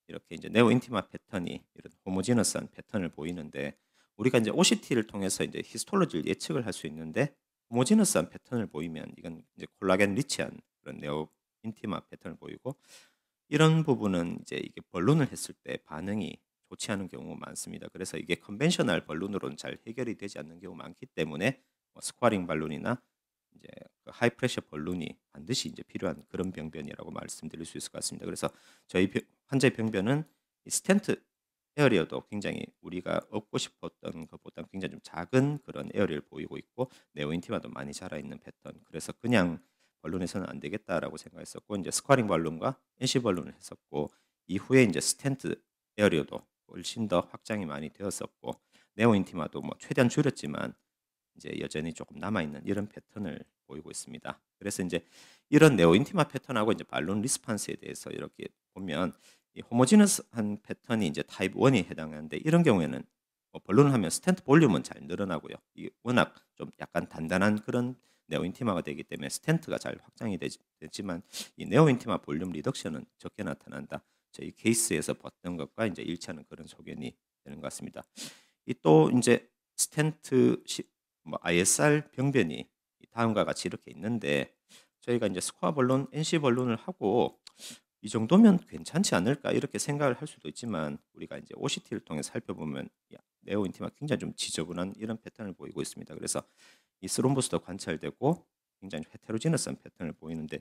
이렇게 이제 네오 인티마 패턴이 이런 호모지너스한 패턴을 보이는데 우리가 이제 OCT를 통해서 이제 히스톨로지를 예측을 할 수 있는데 호모지너스한 패턴을 보이면 이건 이제 콜라겐 리치한 그런 네오 인티마 패턴을 보이고 이런 부분은 이제 이게 벌룬을 했을 때 반응이 좋지 않은 경우가 많습니다. 그래서 이게 컨벤셔널 벌룬으로는 잘 해결이 되지 않는 경우가 많기 때문에 스쿼링 발룬이나 이제 그 하이 프레셔 벌룬이 반드시 이제 필요한 그런 병변이라고 말씀드릴 수 있을 것 같습니다. 그래서 저희 환자의 병변은 이 스텐트 에어리어도 굉장히 우리가 얻고 싶었던 것보다 굉장히 좀 작은 그런 에어리어를 보이고 있고 네오인티마도 많이 자라 있는 패턴. 그래서 그냥 벌룬에서는 안 되겠다라고 생각했었고 이제 스쿼링 벌룬과 NC 벌룬을 했었고 이후에 이제 스텐트 에어리어도 훨씬 더 확장이 많이 되었었고 네오인티마도 뭐 최대한 줄였지만 이제 여전히 조금 남아 있는 이런 패턴을 보이고 있습니다. 그래서 이제 이런 네오인티마 패턴하고 이제 발론 리스판스에 대해서 이렇게 보면 이 호모지너스한 패턴이 이제 타입 1이 해당하는데 이런 경우에는 벌룬을 하면 스텐트 볼륨은 잘 늘어나고요. 이 워낙 좀 약간 단단한 그런 네오인티마가 되기 때문에 스텐트가 잘 확장이 되지만 이 네오인티마 볼륨 리덕션은 적게 나타난다. 저희 케이스에서 봤던 것과 이제 일치하는 그런 소견이 되는 것 같습니다. 이 또 이제 스텐트 뭐 ISR 병변이 다음과 같이 이렇게 있는데 저희가 이제 스코어 벌룬, NC 벌룬을 하고 이 정도면 괜찮지 않을까 이렇게 생각을 할 수도 있지만 우리가 이제 OCT를 통해 살펴보면 네오 인티마 굉장히 좀 지저분한 이런 패턴을 보이고 있습니다. 그래서 이 스롬보스도 관찰되고 굉장히 헤테로지너스한 패턴을 보이는데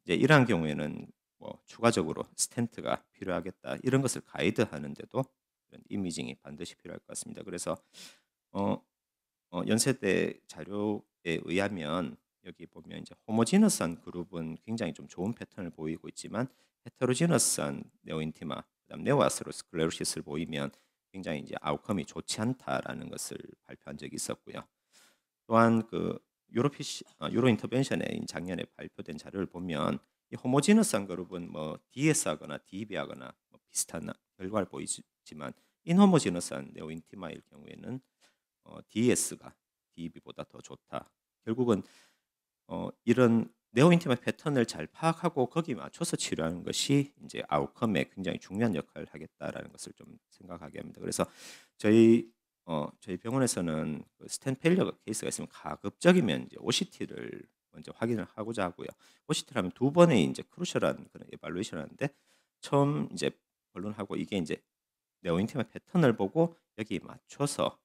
이제 이러한 경우에는 뭐 추가적으로 스텐트가 필요하겠다 이런 것을 가이드하는데도 이런 이미징이 반드시 필요할 것 같습니다. 그래서 연세대 자료에 의하면 여기 보면 이제 호모지너스한 그룹은 굉장히 좀 좋은 패턴을 보이고 있지만 헤테로지너스한 네오인티마, 그다음 네오아스로스클레로시스를 보이면 굉장히 이제 아웃컴이 좋지 않다라는 것을 발표한 적이 있었고요. 또한 그 유로 인터벤션에 작년에 발표된 자료를 보면 이 호모지너스한 그룹은 뭐 DS하거나 DEB하거나 뭐 비슷한 결과를 보이지만 인호모지너스한 네오인티마일 경우에는 DS가 DEB보다 더 좋다. 결국은 이런 네오인티마 패턴을 잘 파악하고 거기에 맞춰서 치료하는 것이 이제 아웃컴에 굉장히 중요한 역할을 하겠다라는 것을 좀 생각하게 합니다. 그래서 저희 병원에서는 그 스tent 페일리어 케이스가 있으면 가급적이면 이제 OCT를 먼저 확인을 하고자 하고요. OCT를 하면 두 번의 이제 크루셜한 그런 에발루에이션을 하는데 처음 이제 본론하고 이게 이제 네오인티마 패턴을 보고 여기에 맞춰서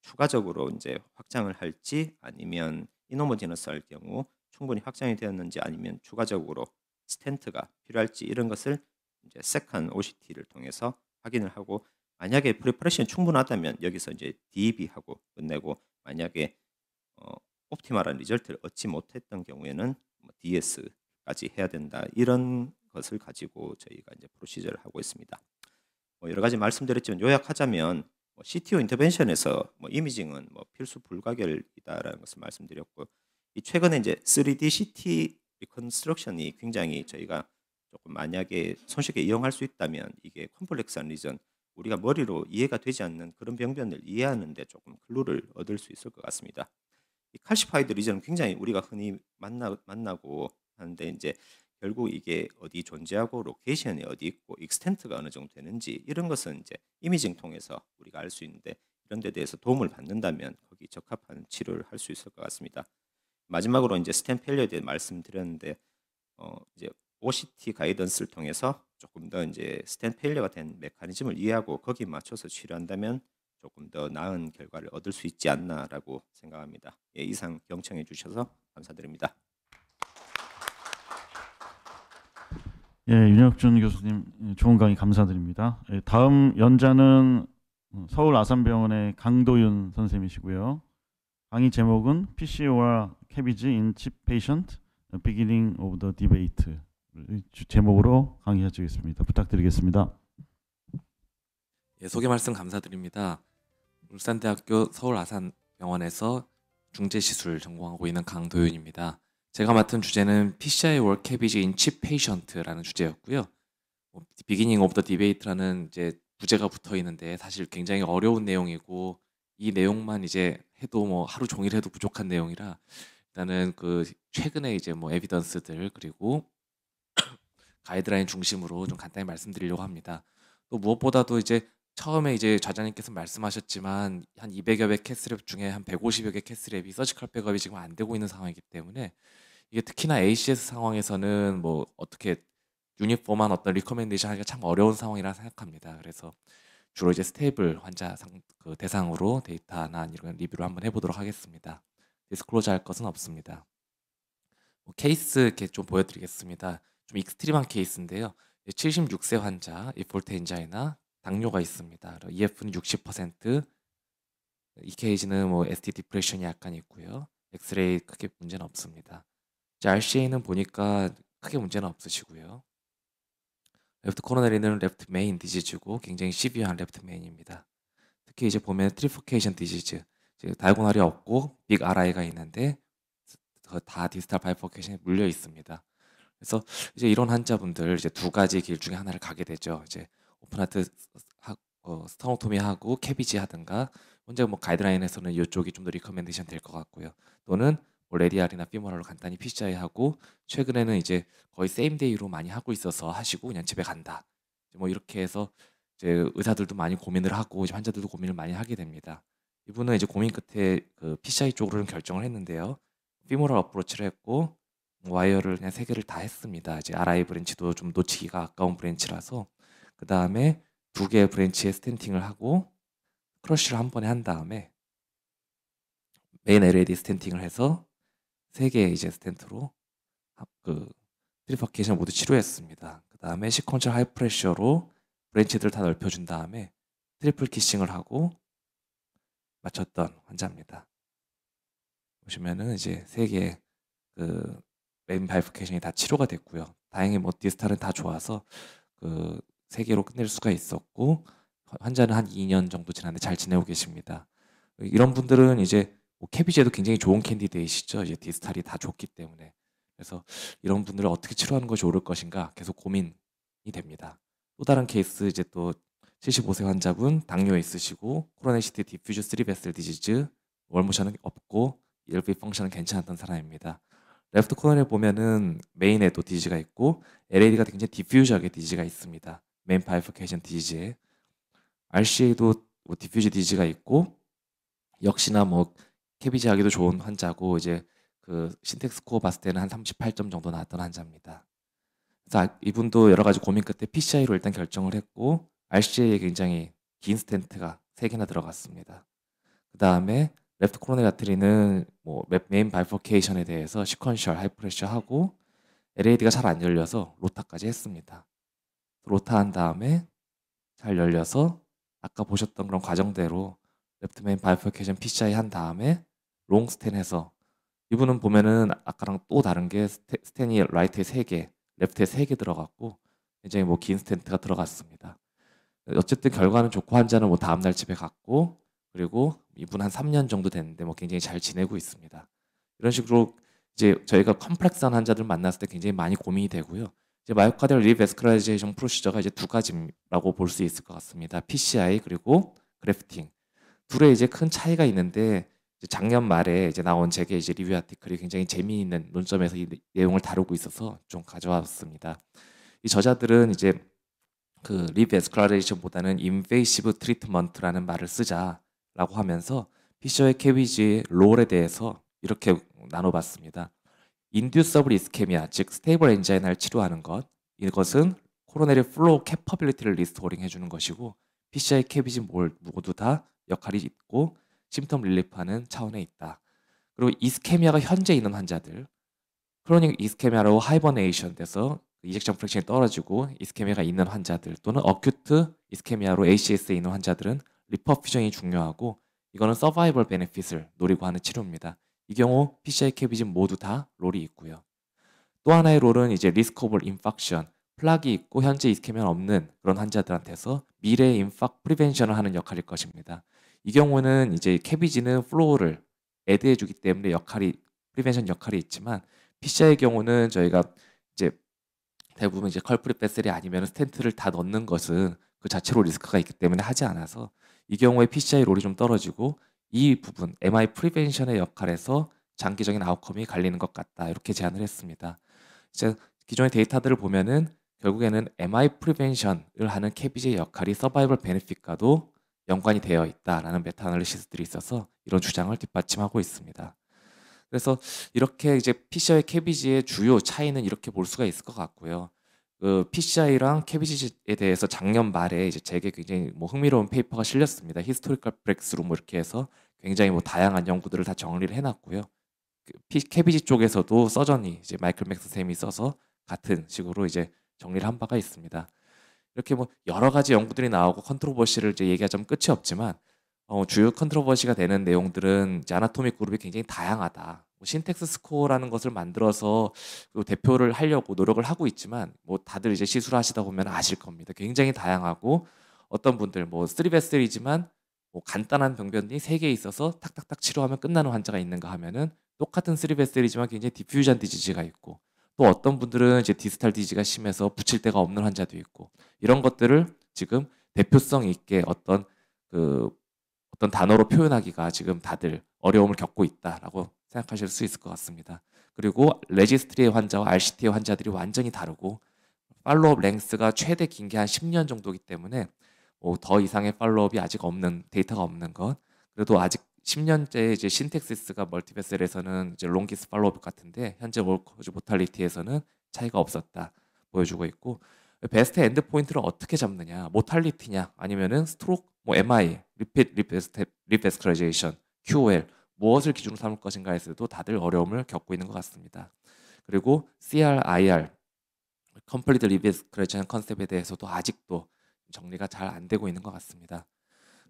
추가적으로 이제 확장을 할지 아니면 이노모지너스 할 경우 충분히 확장이 되었는지 아니면 추가적으로 스텐트가 필요할지 이런 것을 이제 세컨 OCT를 통해서 확인을 하고 만약에 프리퍼레이션이 충분하다면 여기서 이제 DEB하고 끝내고 만약에 옵티멀한 리절트를 얻지 못했던 경우에는 뭐 DS까지 해야 된다 이런 것을 가지고 저희가 이제 프로시저를 하고 있습니다. 뭐 여러 가지 말씀드렸지만 요약하자면 뭐 CTO 인터벤션에서 뭐 이미징은 뭐 필수 불가결이다라는 것을 말씀드렸고 이 최근에 이제 3D CT 리컨스트럭션이 굉장히 저희가 조금 만약에 손쉽게 이용할 수 있다면 이게 컴플렉스한 리전 우리가 머리로 이해가 되지 않는 그런 병변을 이해하는 데 조금 클루를 얻을 수 있을 것 같습니다. 이 칼시파이드 리전은 굉장히 우리가 흔히 만나고 하는데 이제 결국 이게 어디 존재하고 로케이션이 어디 있고 익스텐트가 어느 정도 되는지 이런 것은 이제 이미징 통해서 우리가 알 수 있는데 이런 데 대해서 도움을 받는다면 거기 적합한 치료를 할 수 있을 것 같습니다. 마지막으로 이제 스tent 페일리어에 대해 말씀드렸는데 이제 OCT 가이던스를 통해서 조금 더 이제 스tent 페일리어가 된 메커니즘을 이해하고 거기에 맞춰서 치료한다면 조금 더 나은 결과를 얻을 수 있지 않나라고 생각합니다. 예, 이상 경청해 주셔서 감사드립니다. 예, 윤혁준 교수님 좋은 강의 감사드립니다. 예, 다음 연자는 서울 아산병원의 강도윤 선생님이시고요. 강의 제목은 PCOR CABG in Chip Patient, Beginning of the Debate 제목으로 강의해 주겠습니다. 부탁드리겠습니다. 예, 소개 말씀 감사드립니다. 울산대학교 서울아산병원에서 중재시술 전공하고 있는 강도윤입니다. 제가 맡은 주제는 PCI or CABG in Chip Patient라는 주제였고요. Beginning of the Debate라는 이제 부제가 붙어 있는데 사실 굉장히 어려운 내용이고 이 내용만 이제 해도 뭐 하루 종일 해도 부족한 내용이라 일단은 그 최근에 이제 뭐 에비던스들 그리고 가이드라인 중심으로 좀 간단히 말씀드리려고 합니다. 또 무엇보다도 이제 처음에 이제 좌장님께서 말씀하셨지만 한 200여 개 캐스랩 중에 한 150여 개 캐스랩이 서지컬 백업이 지금 안 되고 있는 상황이기 때문에 이게 특히나 ACS 상황에서는 뭐 어떻게 유니폼한 어떤 리커멘데이션 하기가 참 어려운 상황이라 생각합니다. 그래서 주로 이제 스테이블 환자 그 대상으로 데이터나 이런 리뷰를 한번 해보도록 하겠습니다. 디스클로저 할 것은 없습니다. 케이스 이렇게 좀 보여드리겠습니다. 좀 익스트림한 케이스인데요. 76세 환자, 이폴트 엔자이나 당뇨가 있습니다. EF는 60%, EKG는 뭐 ST 디프레션이 약간 있고요. 엑스레이 크게 문제는 없습니다. RCA는 보니까 크게 문제는 없으시고요. 레프트 코로너리는 레프트 메인 디지즈고 굉장히 시비어한 레프트 메인입니다. 특히 이제 보면 트리포케이션 디지즈, 다이고널이 없고 빅 RI가 있는데 다 디스탈 바이포케이션에 물려 있습니다. 그래서 이제 이런 환자분들 이제 두 가지 길 중에 하나를 가게 되죠. 이제 오픈하트 스테노토미 하고 캐비지 하든가 현재 뭐 가이드라인에서는 이쪽이 좀 더 리커멘데이션 될 것 같고요. 또는 뭐 레디알이나 피모랄로 간단히 PCI 하고 최근에는 이제 거의 세임데이로 많이 하고 있어서 하시고 그냥 집에 간다. 뭐 이렇게 해서 이제 의사들도 많이 고민을 하고 이제 환자들도 고민을 많이 하게 됩니다. 이분은 이제 고민 끝에 그 PCI 쪽으로는 결정을 했는데요. 피모랄 어프로치를 했고 와이어를 그냥 3개를 다 했습니다. 이제 RI 브랜치도 좀 놓치기가 아까운 브랜치라서 그 다음에 2개의 브랜치에 스텐팅을 하고 크러쉬를 한 번에 한 다음에 메인 LAD 스텐팅을 해서 3개의 이제 스텐트로 그 트리퍼케이션 모두 치료했습니다. 그 다음에 시퀀셜 하이 프레셔로 브랜치들을 다 넓혀준 다음에 트리플 키싱을 하고 마쳤던 환자입니다. 보시면은 이제 3개의 그 메인 바이포케이션이 다 치료가 됐고요. 다행히 뭐 디스탈은 다 좋아서 그 3개로 끝낼 수가 있었고 환자는 한 2년 정도 지났는데 잘 지내고 계십니다. 이런 분들은 이제 뭐 캐비제도 굉장히 좋은 캔디데이시죠. 이제 디스탈이 다 좋기 때문에. 그래서 이런 분들을 어떻게 치료하는 것이 옳을 것인가 계속 고민이 됩니다. 또 다른 케이스 이제 또 75세 환자분 당뇨 있으시고 코로네시티 디퓨즈 3베슬 디지즈 월모션은 없고 ELV 펑션은 괜찮았던 사람입니다. 레프트 코너에 보면은 메인에도 디지가 있고 LAD가 굉장히 디퓨즈하게 디지가 있습니다. 메인 바이퍼케이션 디지에 RCA도 뭐 디퓨즈 디지가 있고 역시나 뭐 캐비지 하기도 좋은 환자고 이제 그 신텍 스코어 봤을 때는 한 38점 정도 나왔던 환자입니다. 그래서 이분도 여러 가지 고민 끝에 PCI로 일단 결정을 했고 RCA에 굉장히 긴 스텐트가 3개나 들어갔습니다. 그 다음에 레프트 코로너리 아트리는 뭐 메인 바이퍼케이션에 대해서 시퀀셜 하이프레셔 하고 LAD가 잘 안 열려서 로타까지 했습니다. 로타 한 다음에 잘 열려서 아까 보셨던 그런 과정대로 레프트 메인 바이퍼케이션 PCI 한 다음에 롱 스텐 해서 이분은 보면은 아까랑 또 다른 게 스텐이 라이트에 3개, 레프트에 3개 들어갔고 굉장히 뭐 긴 스텐트가 들어갔습니다. 어쨌든 결과는 좋고 환자는 뭐 다음날 집에 갔고 그리고 이분 한 3년 정도 됐는데 뭐 굉장히 잘 지내고 있습니다. 이런 식으로 이제 저희가 컴플렉스한 환자들 만났을 때 굉장히 많이 고민이 되고요. 이제 마이오카디얼 리베스크라이제이션 프로시저가 이제 2가지라고 볼 수 있을 것 같습니다. PCI 그리고 그래프팅. 둘의 이제 큰 차이가 있는데 이제 작년 말에 이제 나온 제게 이제 리뷰 아티클이 굉장히 재미있는 논점에서 이 내용을 다루고 있어서 좀 가져왔습니다. 이 저자들은 이제 그 리베스크라이제이션보다는 인베이시브 트리트먼트라는 말을 쓰자라고 하면서 피셔의 캐비지 롤에 대해서 이렇게 나눠봤습니다. 인듀서블 이스케미아, 즉 스테이블 엔자이나를 치료하는 것, 이것은 코로네리 플로우 캐퍼빌리티를 리스토링 해주는 것이고 PCI 캐비지 모두 다 역할이 있고 심텀 릴리프하는 차원에 있다. 그리고 이스케미아가 현재 있는 환자들, 크로닉 이스케미아로 하이버네이션 돼서 이젝션 프랙션이 떨어지고 이스케미아가 있는 환자들 또는 어큐트 이스케미아로 ACS에 있는 환자들은 리퍼퓨전이 중요하고 이거는 서바이벌 베네핏을 노리고 하는 치료입니다. 이 경우 PCI 캐비진 모두 다 롤이 있고요. 또 하나의 롤은 이제 리스크 오브 인팍션, 플락이 있고 현재 이스케미아 없는 그런 환자들한테서 미래의 인팍 프리벤션을 하는 역할일 것입니다. 이 경우는 이제 캐비진은 플로우를 애드해 주기 때문에 프리벤션 역할이 있지만 PCI의 경우는 저희가 이제 대부분 이제 컬프릿 베셀이 아니면 스텐트를 다 넣는 것은 그 자체로 리스크가 있기 때문에 하지 않아서 이 경우에 PCI 롤이 좀 떨어지고 이 부분 MI 프리벤션의 역할에서 장기적인 아웃컴이 갈리는 것 같다 이렇게 제안을 했습니다. 이제 기존의 데이터들을 보면은 결국에는 MI 프리벤션을 하는 캐비지의 역할이 서바이벌 베네핏과도 연관이 되어 있다라는 메타 아날리시스들이 있어서 이런 주장을 뒷받침하고 있습니다. 그래서 이렇게 이제 PCI와 캐비지의 주요 차이는 이렇게 볼 수가 있을 것 같고요. 그 PCI랑 캐비지에 대해서 작년 말에 이제 제게 굉장히 뭐 흥미로운 페이퍼가 실렸습니다. 히스토리컬 브렉스루 뭐 이렇게 해서 굉장히 뭐 다양한 연구들을 다 정리를 해놨고요. 캐비지 쪽에서도 서전이 이제 마이클 맥스 쌤이 써서 같은 식으로 이제 정리를 한 바가 있습니다. 이렇게 뭐 여러 가지 연구들이 나오고 컨트로버시를 이제 얘기하자면 끝이 없지만 주요 컨트로버시가 되는 내용들은 이제 아나토믹 그룹이 굉장히 다양하다. 뭐 신텍스 스코어라는 것을 만들어서 그 대표를 하려고 노력을 하고 있지만 뭐 다들 이제 시술하시다 보면 아실 겁니다. 굉장히 다양하고 어떤 분들 뭐 3베슬이지만 뭐 간단한 병변이 3개 있어서 탁탁탁 치료하면 끝나는 환자가 있는가 하면은 똑같은 3베슬이지만 굉장히 디퓨전 디지즈가 있고 또 어떤 분들은 이제 디스탈 디지가 심해서 붙일 데가 없는 환자도 있고 이런 것들을 지금 대표성 있게 어떤 단어로 표현하기가 지금 다들 어려움을 겪고 있다라고 생각하실 수 있을 것 같습니다. 그리고 레지스트리의 환자와 RCT의 환자들이 완전히 다르고 팔로업 랭스가 최대 긴 게 한 10년 정도이기 때문에 더 이상의 팔로업이 아직 없는 데이터가 없는 것. 그래도 아직 10년째 이제 신텍시스가 멀티베셀에서는 이제 롱기스 팔로업 같은데 현재 월코즈 모탈리티에서는 차이가 없었다 보여주고 있고 베스트 엔드 포인트를 어떻게 잡느냐 모탈리티냐 아니면은 스트로크 뭐 MI 리베스크라이제이션 QOL 무엇을 기준으로 삼을 것인가에서도 다들 어려움을 겪고 있는 것 같습니다. 그리고 CRIR 컴플리트 리베스크라이제이션 컨셉에 대해서도 아직도 정리가 잘 안 되고 있는 것 같습니다.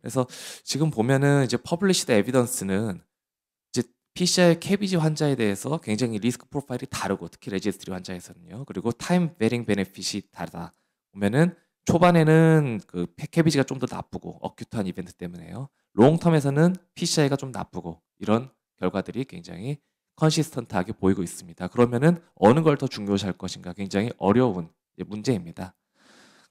그래서 지금 보면은 이제 퍼블리시드 에비던스는 이제 PCI 캐비지 환자에 대해서 굉장히 리스크 프로파일이 다르고 특히 레지스트리 환자에서는요. 그리고 타임 베링 베네핏이 다르다. 보면은 초반에는 그 캐비지가 좀 더 나쁘고 어큐트한 이벤트 때문에요. 롱텀에서는 PCI가 좀 나쁘고 이런 결과들이 굉장히 컨시스턴트하게 보이고 있습니다. 그러면은 어느 걸 더 중요시할 것인가 굉장히 어려운 문제입니다.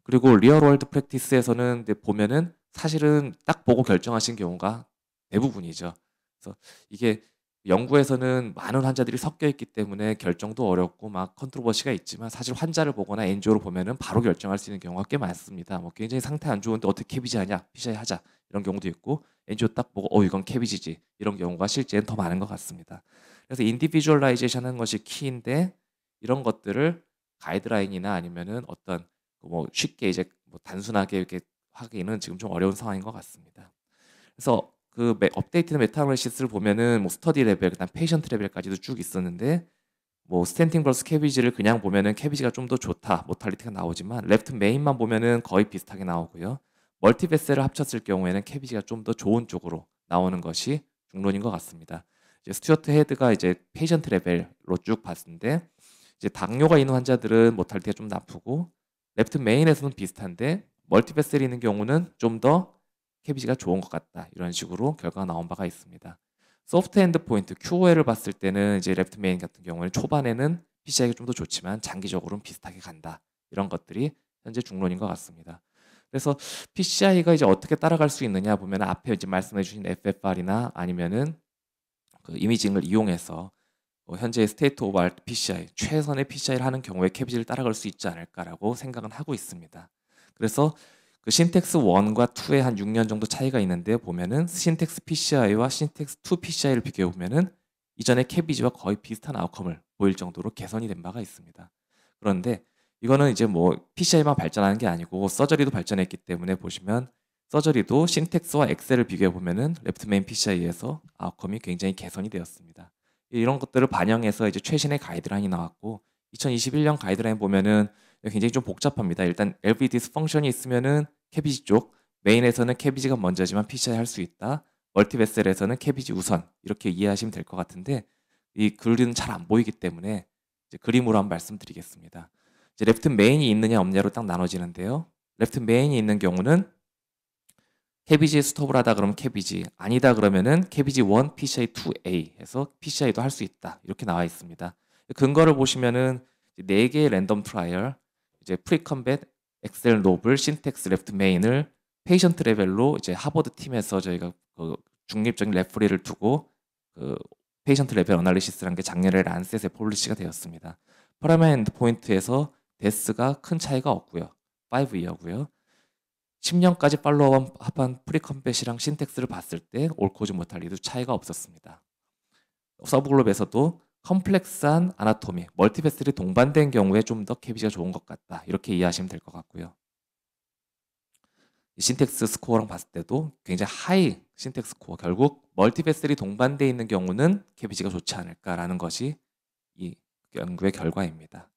그리고 리얼 월드 프랙티스에서는 보면은 사실은 딱 보고 결정하신 경우가 대부분이죠. 그래서 이게 연구에서는 많은 환자들이 섞여 있기 때문에 결정도 어렵고 막 컨트로버시가 있지만 사실 환자를 보거나 NGO를 보면은 바로 결정할 수 있는 경우가 꽤 많습니다. 뭐 굉장히 상태 안 좋은데 어떻게 캐비지 하냐, PCI 하자 이런 경우도 있고 NGO 딱 보고 이건 캐비지지 이런 경우가 실제는 더 많은 것 같습니다. 그래서 인디비주얼라이제이션 하는 것이 키인데 이런 것들을 가이드라인이나 아니면은 어떤 뭐 쉽게 이제 뭐 단순하게 이렇게 하기는 지금 좀 어려운 상황인 것 같습니다. 그래서 그 업데이트 메타어널리시스를 보면은 뭐 스터디 레벨, 그다음 페이션트 레벨까지도 쭉 있었는데 뭐 스탠팅 벌스 캐비지를 그냥 보면은 캐비지가 좀 더 좋다, 모탈리티가 나오지만 레프트 메인만 보면은 거의 비슷하게 나오고요. 멀티베셀을 합쳤을 경우에는 캐비지가 좀 더 좋은 쪽으로 나오는 것이 중론인 것 같습니다. 이제 스튜어트 헤드가 이제 페이션트 레벨로 쭉 봤는데 이제 당뇨가 있는 환자들은 모탈리티가 좀 나쁘고 레프트 메인에서는 비슷한데 멀티베셀이 있는 경우는 좀 더 캐비지가 좋은 것 같다 이런 식으로 결과가 나온 바가 있습니다. 소프트 엔드 포인트 QOL을 봤을 때는 이제 레프트 메인 같은 경우는 초반에는 PCI가 좀 더 좋지만 장기적으로는 비슷하게 간다 이런 것들이 현재 중론인 것 같습니다. 그래서 PCI가 이제 어떻게 따라갈 수 있느냐 보면 앞에 이제 말씀해주신 FFR이나 아니면은 그 이미징을 이용해서 현재 스테이트 오브 아트 PCI 최선의 PCI를 하는 경우에 캐비지를 따라갈 수 있지 않을까라고 생각은 하고 있습니다. 그래서 그 신텍스 1과 2에 한 6년 정도 차이가 있는데 보면은 신텍스 PCI와 신텍스 2 PCI를 비교해 보면은 이전의 캐비지와 거의 비슷한 아웃컴을 보일 정도로 개선이 된 바가 있습니다. 그런데 이거는 이제 뭐 PCI만 발전하는 게 아니고 서저리도 발전했기 때문에 보시면 서저리도 신텍스와 엑셀을 비교해 보면은 레프트 메인 PCI에서 아웃컴이 굉장히 개선이 되었습니다. 이런 것들을 반영해서 이제 최신의 가이드라인이 나왔고 2021년 가이드라인 보면은 굉장히 좀 복잡합니다. 일단 LV 디스펑션이 있으면은 캐비지 쪽, 메인에서는 캐비지가 먼저지만 PCI 할 수 있다. 멀티베셀에서는 캐비지 우선 이렇게 이해하시면 될 것 같은데 이 글은 잘 안 보이기 때문에 이제 그림으로 한번 말씀드리겠습니다. 이제 레프트 메인이 있느냐 없느냐로 딱 나눠지는데요. 레프트 메인이 있는 경우는 캐비지에 스톱을 하다 그러면 캐비지, 아니다 그러면은 캐비지 1 PCI 2A 해서 PCI도 할 수 있다 이렇게 나와 있습니다. 근거를 보시면은 4개의 랜덤 트라이얼, 이제 프리컴뱃, 엑셀 노블, 신텍스 레프트 메인을 페이션트 레벨로 이제 하버드 팀에서 저희가 그 중립적인 레퍼리를 두고 그 페이션트 레벨 어널리시스라는 게 작년에 란셋에 폴리시가 되었습니다. 프라이머리 엔드 포인트에서 데스가 큰 차이가 없고요. 5이어고요. 10년까지 팔로우업한 프리컴뱃이랑 신텍스를 봤을 때 올코즈 모탈리도 차이가 없었습니다. 서브글롭에서도 컴플렉스한 아나토미, 멀티베셀이 동반된 경우에 좀 더 캐비지가 좋은 것 같다. 이렇게 이해하시면 될 것 같고요. 신텍스 스코어랑 봤을 때도 굉장히 하이 신텍스 스코어, 결국 멀티베셀이 동반되어 있는 경우는 캐비지가 좋지 않을까라는 것이 이 연구의 결과입니다.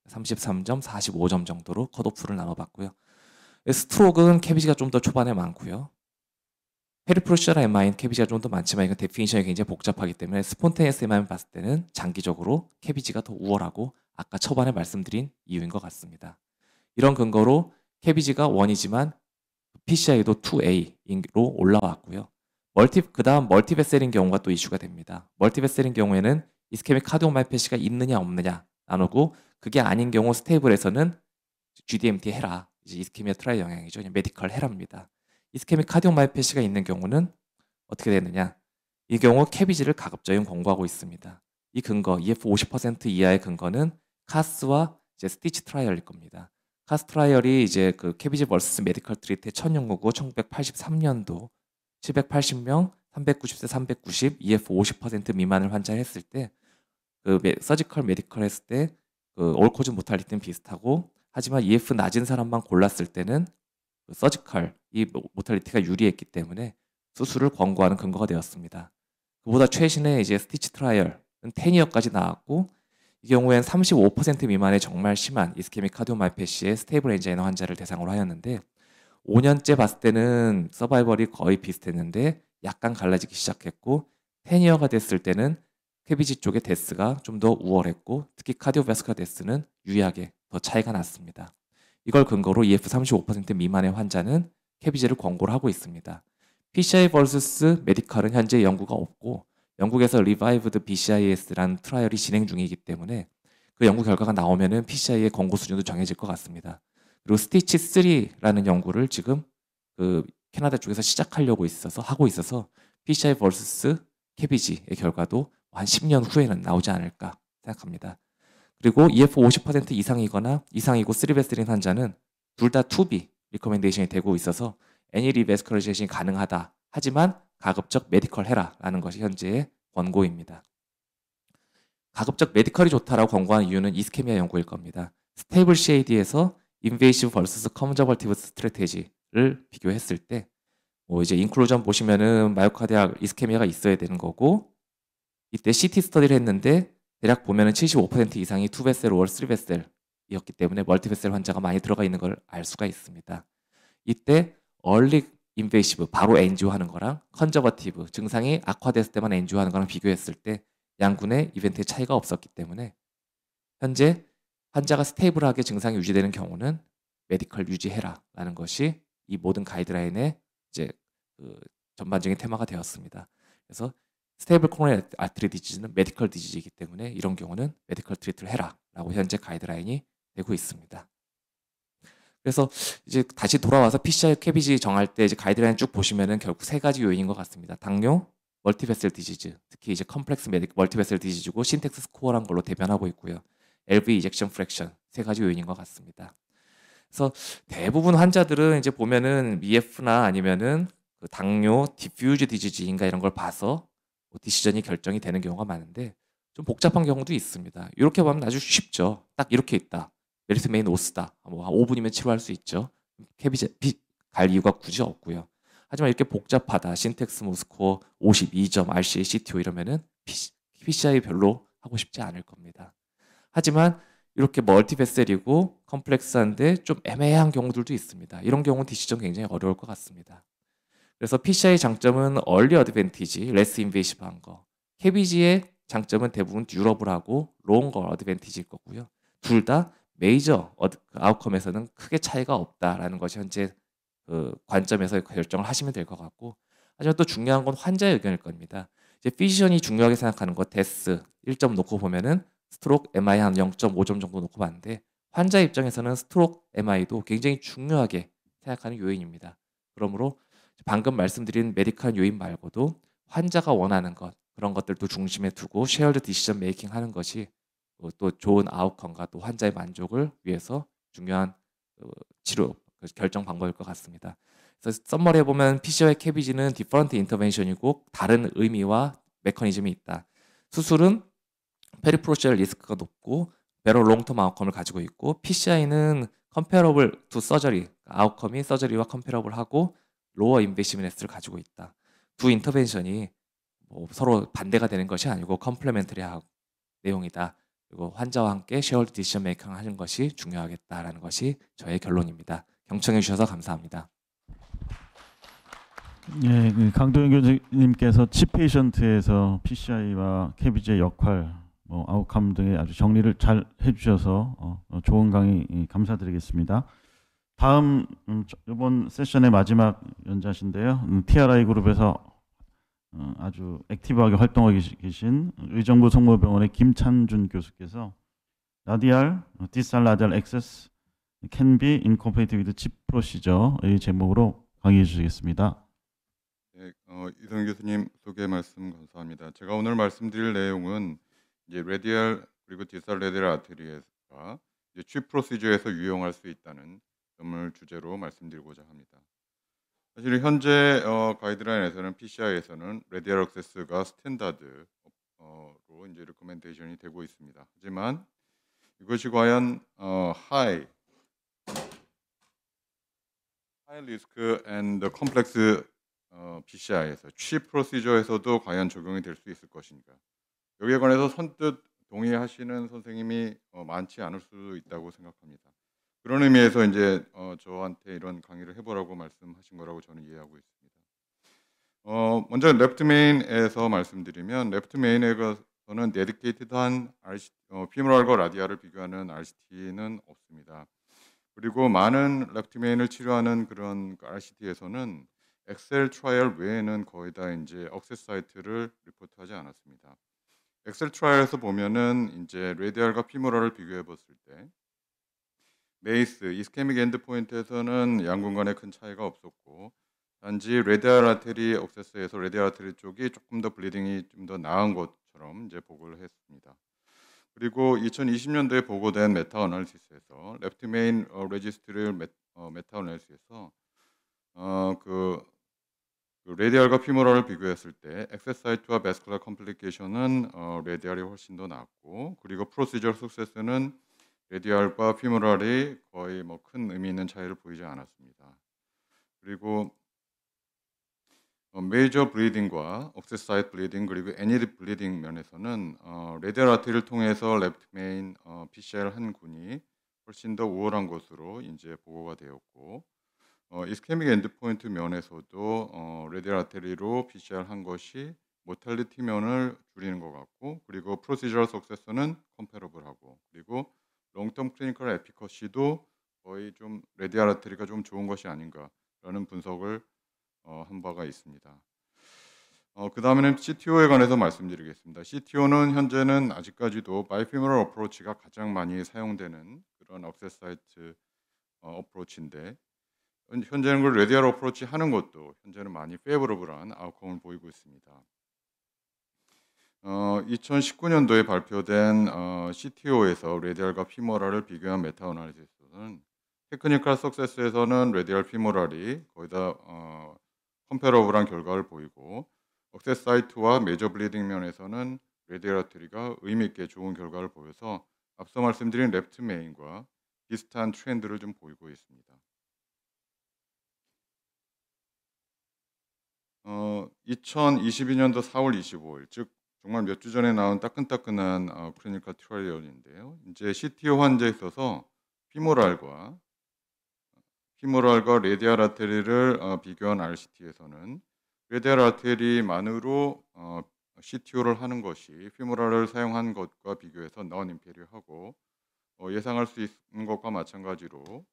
33점, 45점 정도로 컷오프를 나눠봤고요. 스트로크는 캐비지가 좀 더 초반에 많고요. 페리프로시얼 MI는 캐비지가 좀 더 많지만 이건 데피니션이 굉장히 복잡하기 때문에 스폰테니어스 MI만 봤을 때는 장기적으로 캐비지가 더 우월하고 아까 초반에 말씀드린 이유인 것 같습니다. 이런 근거로 캐비지가 1이지만 PCI도 2A로 올라왔고요. 그 다음 멀티베셀인 경우가 또 이슈가 됩니다. 멀티베셀인 경우에는 이스케믹 카디오마이패시가 있느냐 없느냐 나누고 그게 아닌 경우 스테이블에서는 GDMT 해라. 이제 이스케미아 트라이 영향이죠. 메디컬 해랍니다. 이스케믹 카디오마이패시가 있는 경우는 어떻게 되느냐? 이 경우 캐비지를 가급적이면 권고하고 있습니다. 이 근거 EF 50% 이하의 근거는 카스와 이제 스티치 트라이얼일 겁니다. 카스 트라이얼이 이제 그 캐비지 vs 메디컬 트리트의 첫 연구고 1983년도 780명 390세 390 EF 50% 미만을 환자를 했을 때 그 서지컬 메디컬 했을 때 그 올코즈 모탈리티는 비슷하고 하지만 EF 낮은 사람만 골랐을 때는 그 서지컬 이 모탈리티가 유리했기 때문에 수술을 권고하는 근거가 되었습니다. 그보다 최신의 이제 스티치 트라이얼은 10이어까지 나왔고 이 경우엔 35% 미만의 정말 심한 이스케믹 카디오마이패시의 스테이블 엔자이나 환자를 대상으로 하였는데 5년째 봤을 때는 서바이벌이 거의 비슷했는데 약간 갈라지기 시작했고 10이어가 됐을 때는 캐비지 쪽의 데스가 좀 더 우월했고 특히 카디오베스컬 데스는 유의하게 더 차이가 났습니다. 이걸 근거로 EF 35% 미만의 환자는 캐비지를 권고를 하고 있습니다. PCI vs 메디컬은 현재 연구가 없고 영국에서 Revived BCIS라는 트라이얼이 진행 중이기 때문에 그 연구 결과가 나오면은 PCI의 권고 수준도 정해질 것 같습니다. 그리고 스티치 3라는 연구를 지금 그 캐나다 쪽에서 하고 있어서 PCI vs KBG의 결과도 한 10년 후에는 나오지 않을까 생각합니다. 그리고 EF 50% 이상이고 3베슬린 환자는 둘 다 2B 리커멘데이션이 되고 있어서 애니 리베스컬라이제이션이 가능하다. 하지만 가급적 메디컬 해라라는 것이 현재의 권고입니다. 가급적 메디컬이 좋다라고 권고한 이유는 이스케미아 연구일 겁니다. 스테이블 CAD에서 인베이시브 vs 컨저버티브 스트래테지를 비교했을 때 뭐 이제 인클루전 보시면은 마이오카디아 이스케미아가 있어야 되는 거고 이때 CT 스터디를 했는데 대략 보면은 75% 이상이 2베셀 or 3베셀이었기 때문에 멀티베셀 환자가 많이 들어가 있는 걸 알 수가 있습니다. 이때 얼리 인베이시브 바로 엔지오 하는 거랑 컨저버티브 증상이 악화됐을 때만 엔지오 하는 거랑 비교했을 때 양군의 이벤트의 차이가 없었기 때문에 현재 환자가 스테이블하게 증상이 유지되는 경우는 메디컬 유지해라라는 것이 이 모든 가이드라인의 이제 그 전반적인 테마가 되었습니다. 그래서 스테이블 코로너리 아트리 디지즈는 메디컬 디지즈이기 때문에 이런 경우는 메디컬 트리트를 해라라고 현재 가이드라인이 되고 있습니다. 그래서 이제 다시 돌아와서 PCI KBG 정할 때 이제 가이드라인 쭉 보시면은 결국 세 가지 요인인 것 같습니다. 당뇨, 멀티베셀 디지즈, 특히 이제 컴플렉스 멀티베셀 디지즈고 신텍스 스코어란 걸로 대변하고 있고요. LV 이젝션 프랙션 세 가지 요인인 것 같습니다. 그래서 대부분 환자들은 이제 보면은 EF나 아니면은 그 당뇨, 디퓨즈 디지즈인가 이런 걸 봐서 디시전이 결정이 되는 경우가 많은데 좀 복잡한 경우도 있습니다. 이렇게 보면 아주 쉽죠. 딱 이렇게 있다. 메리트메인 오스다. 뭐 한 5분이면 치료할 수 있죠. KBG 갈 이유가 굳이 없고요. 하지만 이렇게 복잡하다. 신텍스 모스코어 52점, RCA, CTO 이러면은 PCI 별로 하고 싶지 않을 겁니다. 하지만 이렇게 멀티베셀이고 컴플렉스한데 좀 애매한 경우들도 있습니다. 이런 경우는 디시전 굉장히 어려울 것 같습니다. 그래서 PCI 장점은 얼리 어드밴티지, 레스 인베이시브한 거. KBG의 장점은 대부분 듀러블하고 롱거 어드밴티지일 거고요. 둘 다 메이저 아웃컴에서는 크게 차이가 없다라는 것이 현재 그 관점에서 결정을 하시면 될 것 같고, 하지만 또 중요한 건 환자의 의견일 겁니다. 이제 피지션이 중요하게 생각하는 거 데스 1점 놓고 보면은 스트록 MI 한 0.5점 정도 놓고 봤는데 환자 입장에서는 스트록 MI도 굉장히 중요하게 생각하는 요인입니다. 그러므로 방금 말씀드린 메디컬 요인 말고도 환자가 원하는 것 그런 것들도 중심에 두고 쉐어드 디시전 메이킹 하는 것이 또 좋은 아웃컴과 또 환자의 만족을 위해서 중요한 치료 결정 방법일 것 같습니다. 그래서 썸머리에 보면 PCO의 KBG는 디퍼런트 인터벤션이고 다른 의미와 메커니즘이 있다. 수술은 페리프로시얼 리스크가 높고 베러 롱텀 아웃컴을 가지고 있고 PCI는 컴페러블 투 서저리 아웃컴이 서저리와 컴페러블하고 로어 인베시브네스를 가지고 있다. 두 인터벤션이 뭐 서로 반대가 되는 것이 아니고 컴플레멘터리한 내용이다. 그리고 환자와 함께 쉐어드 디시전 메이킹 하는 것이 중요하겠다라는 것이 저의 결론입니다. 경청해 주셔서 감사합니다. 예, 강도현 교수님께서 칩 페이션트에서 PCI와 KBG의 역할, 뭐 아웃컴 등의 아주 정리를 잘 해주셔서 좋은 강의 감사드리겠습니다. 다음 이번 세션의 마지막 연자신데요. TRI 그룹에서 아주 액티브하게 활동하고 계신 의정부 성모병원의 김찬준 교수께서 라디알, 디스탈 라디알 액세스 can be incorporated with chip procedure의 제목으로 강의해 주시겠습니다. 네, 이성 교수님 소개 말씀 감사합니다. 제가 오늘 말씀드릴 내용은 이제 레디얼 그리고 디스탈 레디얼 아테리가 이제 칩 프로시저에서 유용할 수 있다는 점을 주제로 말씀드리고자 합니다. 사실 현재 가이드라인에서는 PCI에서는 레디얼 액세스가 스탠다드로 이제 리커멘데이션이 되고 있습니다. 하지만 이것이 과연 하이 리스크 앤드 컴플렉스 PCI에서 칩 프로시저에서도 과연 적용이 될 수 있을 것인가? 여기에 관해서 선뜻 동의하시는 선생님이 많지 않을 수도 있다고 생각합니다. 그런 의미에서 이제 저한테 이런 강의를 해보라고 말씀하신 거라고 저는 이해하고 있습니다. 먼저 레프트 메인에서 말씀드리면 레프트 메인에서는 데디케이티드한 피모랄과 라디아를 비교하는 RCT는 없습니다. 그리고 많은 레프트 메인을 치료하는 그런 RCT에서는 엑셀 트라이얼 외에는 거의 다 이제 억세스 사이트를 리포트하지 않았습니다. 엑셀 트라이얼에서 보면은 이제 레디알과 피모랄을 비교해 봤을 때 메이스, 이스케믹 엔드포인트에서는 양군 간에 큰 차이가 없었고 단지 레디알 아테리 억세스에서 레디알 아테리 쪽이 조금 더 블리딩이 좀 더 나은 것처럼 이제 보고를 했습니다. 그리고 2020년도에 보고된 메타 어널리시스에서 레프트 메인 레지스트리 메타 어널리시스에서 그 레디알과 피모랄을 비교했을 때 액세스 사이트와 베스쿨라 컴플리케이션은 레디알이 훨씬 더 낫고 그리고 프로시저 석세스는 레디알과 피모랄이 거의 뭐 큰 의미 있는 차이를 보이지 않았습니다. 그리고 메이저 블리딩과 억세스 사이트 블리딩 그리고 애니드 블리딩 면에서는 레디알 아테리를 통해서 레프트 메인 PCL 한 군이 훨씬 더 우월한 것으로 이제 보고가 되었고 이스케믹 엔드포인트 면에서도 레디알 아테리로 PCR 한 것이 모탈리티 면을 줄이는 것 같고 그리고 프로시저럴 석세스는 컴패러블하고 그리고 롱텀 클리니컬 에피커시도 거의 좀 레디알 아테리가 좀 좋은 것이 아닌가라는 분석을 한 바가 있습니다. 그 다음에는 CTO에 관해서 말씀드리겠습니다. CTO는 현재는 아직까지도 바이피모럴 어프로치가 가장 많이 사용되는 그런 억세스 사이트 어프로치인데 현재는 그 레디알 어프로치 하는 것도 현재는 많이 페이버러블한 아웃컴을 보이고 있습니다. 2019년도에 발표된 CTO에서 레디알과 피모랄을 비교한 메타 어널리시스는 테크니컬 석세스에서는 레디알 피모랄이 거의 다 컴패러블한 결과를 보이고 억세스 사이트와 메이저 블리딩 면에서는 레디알 아테리가 의미 있게 좋은 결과를 보여서 앞서 말씀드린 레프트 메인과 비슷한 트렌드를 좀 보이고 있습니다. 2022년도 4월 25일, 즉 정말 몇 주 전에 나온 따끈따끈한 클리니컬 트라이얼인데요. 이제 CTO 환자에 있어서 피모랄과 레디알 아테리를 비교한 RCT에서는 레디알 아테리만으로 CTO를 하는 것이 피모랄을 사용한 것과 비교해서 넌 인페리어하고 예상할 수 있는 것과 마찬가지로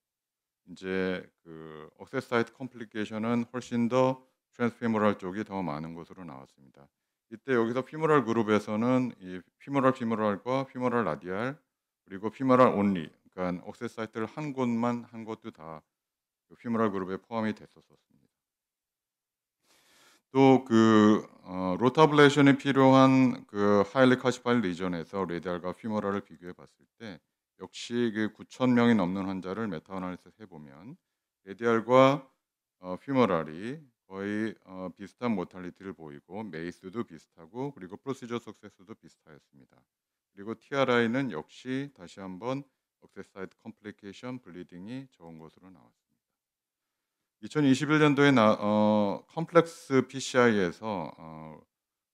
이제 그 억세스 사이트 컴플리케이션은 훨씬 더 트랜스피모랄 쪽이 더 많은 것으로 나왔습니다. 이때 여기서 피모랄 그룹에서는 이 피모랄과 피모랄 라디알 그리고 피모랄 온리, 그러니까 억세스 사이트를 한 곳만 한 것도 다 피모랄 그룹에 포함이 됐었습니다. 또 그 로타블레이션이 필요한 그 하일리 카시파일 리전에서 레디알과 피모랄을 비교해 봤을 때 역시 그 9,000명이 넘는 환자를 메타 어널리시스 해보면 레디알과 피모랄이 거의 비슷한 모탈리티를 보이고 메이스도 비슷하고 그리고 프로시저 석세스도 비슷하였습니다. 그리고 TRI는 역시 다시 한번 억세스 사이트 컴플리케이션 블리딩이 적은 것으로 나왔습니다. 2021년도에 컴플렉스 PCI에서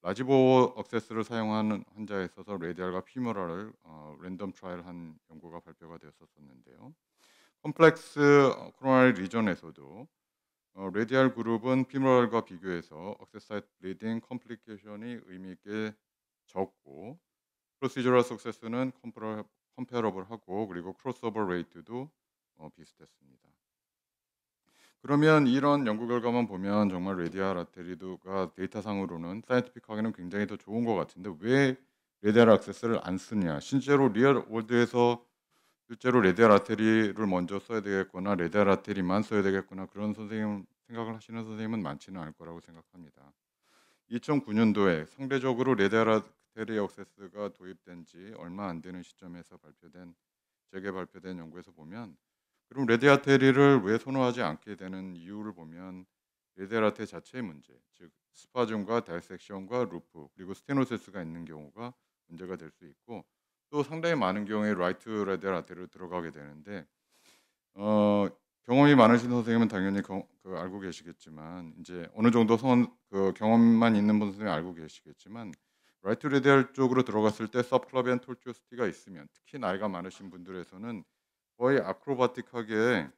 라지보 억세스를 사용하는 환자에 있어서 레디알과 피모랄을 랜덤 트라이얼한 연구가 발표가 되었었는데요. 컴플렉스 코로나리 리전에서도 레디알 그룹은 피모랄과 비교해서 억세스 사이트 블리딩 컴플리케이션이 의미 있게 적고 프로시저럴 석세스는 컴패러블하고 그리고 크로스오버 레이트도 비슷했습니다. 그러면 이런 연구 결과만 보면 정말 레디알 아테리가 데이터상으로는 사이언티픽하게는 굉장히 더 좋은 것 같은데 왜 레디알 액세스를 안 쓰냐? 실제로 리얼 월드에서 실제로 레디알 아테리를 먼저 써야 되겠거나 레디알 아테리만 써야 되겠구나 그런 생각을 하시는 선생님은 많지는 않을 거라고 생각합니다. 2009년도에 상대적으로 레디알 아테리 액세스가 도입된 지 얼마 안 되는 시점에서 재개 발표된 연구에서 보면 그럼 레디알 아테리를 왜 선호하지 않게 되는 이유를 보면 레디알 아테리 자체의 문제, 즉 스파즘과 다이섹션과 루프 그리고 스테노시스가 있는 경우가 문제가 될 수 있고 또 상당히 많은 경우에 라이트 레디알 아테리로 들어가게 되는데 경험이 많으신 선생님은 당연히 알고 계시겠지만 이제 어느 정도 경험만 있는 분 선생님은 알고 계시겠지만 라이트 레디알 쪽으로 들어갔을 때 서브클라비안 톨투오시티가 있으면 특히 나이가 많으신 분들에서는 거의 아크로바틱하게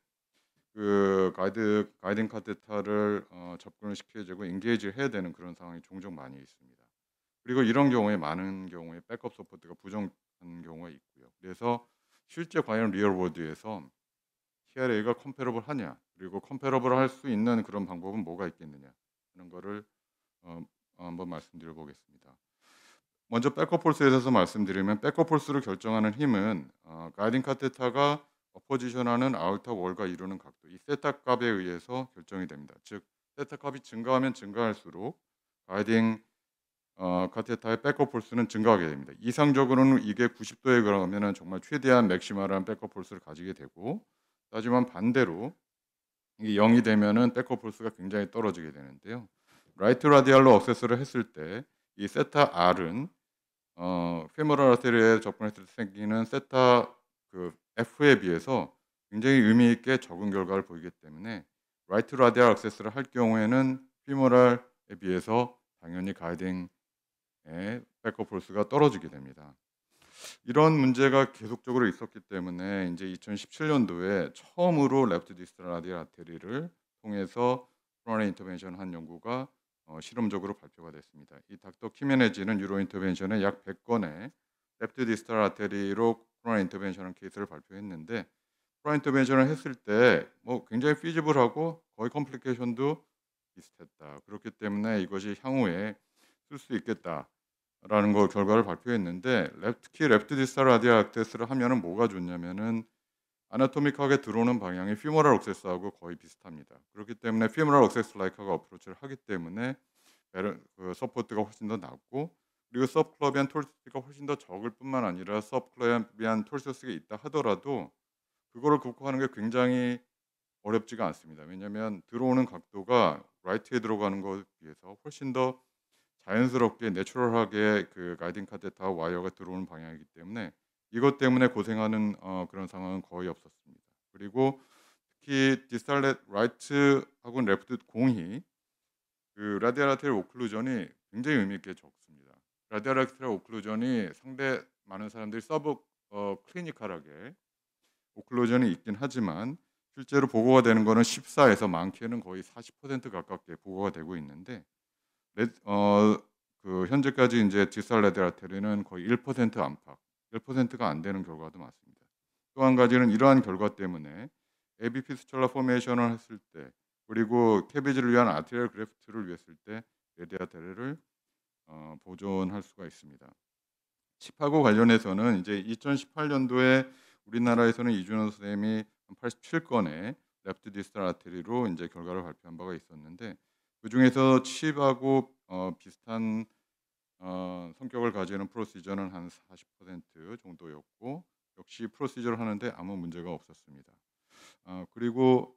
그 가이딩 카테터를 접근을 시켜주고 인게이지를 해야 되는 그런 상황이 종종 많이 있습니다. 그리고 이런 경우에 많은 경우에 백업 서포트가 부족한 경우가 있고요. 그래서 실제 과연 리얼 월드에서 PRA가 컴패러블 하냐, 그리고 컴패러블 할 수 있는 그런 방법은 뭐가 있겠느냐 하는 거를 한번 말씀드려 보겠습니다. 먼저 백업 폴스에 대해서 말씀드리면 백업 폴스를 결정하는 힘은 가이딩 카테타가 어포지션하는 아우터 월과 이루는 각도, 이 세타 값에 의해서 결정이 됩니다. 즉 세타 값이 증가하면 증가할수록 가이딩 카테타의 백업 폴스는 증가하게 됩니다. 이상적으로는 이게 90도에 그러면은 정말 최대한 맥시멀한 백업 폴스를 가지게 되고, 하지만 반대로 이게 0이 되면은 백업 폴스가 굉장히 떨어지게 되는데요. 라이트 라디알로 억세스를 했을 때 이 세타 R은 페모럴 아테리에 접근했을 때 생기는 세타 그 F에 비해서 굉장히 의미 있게 적은 결과를 보이기 때문에 라이트 라디알 억세스를 할 경우에는 페모럴에 비해서 당연히 가이딩의 백업 폴스가 떨어지게 됩니다. 이런 문제가 계속적으로 있었기 때문에 이제 2017년도에 처음으로 레프트 디스탈 라디알 아테리를 통해서 코로나 인터벤션 한 연구가 실험적으로 발표가 됐습니다. 이 닥터 키메네지는 유로 인터벤션에 약 100건의 레프트 디스탈 아테리로 코로나 인터벤션 케이스를 발표했는데, 코로나 인터벤션을 했을 때 뭐 굉장히 피지블하고 거의 컴플리케이션도 비슷했다. 그렇기 때문에 이것이 향후에 쓸 수 있겠다라는 걸 결과를 발표했는데, 특히 레프트 디스탈 라디알 액세스를 하면은 뭐가 좋냐면은 아나토믹하게 들어오는 방향이 피모럴 억세스하고 거의 비슷합니다. 그렇기 때문에 피모럴 억세스 라이크가 어프로치를 하기 때문에 그 서포트가 훨씬 더 낮고, 그리고 서브클러비안 톨시스가 훨씬 더 적을 뿐만 아니라 서브클러비안 톨시스가 있다 하더라도 그거를 극복하는 게 굉장히 어렵지가 않습니다. 왜냐하면 들어오는 각도가 라이트에 들어가는 것에 비해서 훨씬 더 자연스럽게 내추럴하게 그 가이딩 카테타 와이어가 들어오는 방향이기 때문에 이것 때문에 고생하는 그런 상황은 거의 없었습니다. 그리고 특히 디스탈렛 라이트하고 레프트 공이 그 라디알 아테리 오클루전이 굉장히 의미 있게 적습니다. 라디알 아테리 오클루전이 상대 많은 사람들이 클리니컬하게 오클루전이 있긴 하지만 실제로 보고가 되는 거는 14에서 많게는 거의 40% 가깝게 보고가 되고 있는데, 그 현재까지 이제 디스탈 라디알 아테리는 거의 1% 안팎, 1%가 안 되는 결과도 많습니다. 또 한 가지는 이러한 결과 때문에 에비 피스츄라 포메이션을 했을 때, 그리고 캐비지를 위한 아테리얼 그래프트를 위했을 때 레디 아테리를 보존할 수가 있습니다. 칩하고 관련해서는 이제 2018년도에 우리나라에서는 이준호 선생님이 87건의 레프트 디스탈 아테리로 이제 결과를 발표한 바가 있었는데, 그 중에서 칩하고 비슷한 성격을 가지는 프로시저는 한 40% 정도였고, 역시 프로시저를 하는데 아무 문제가 없었습니다. 그리고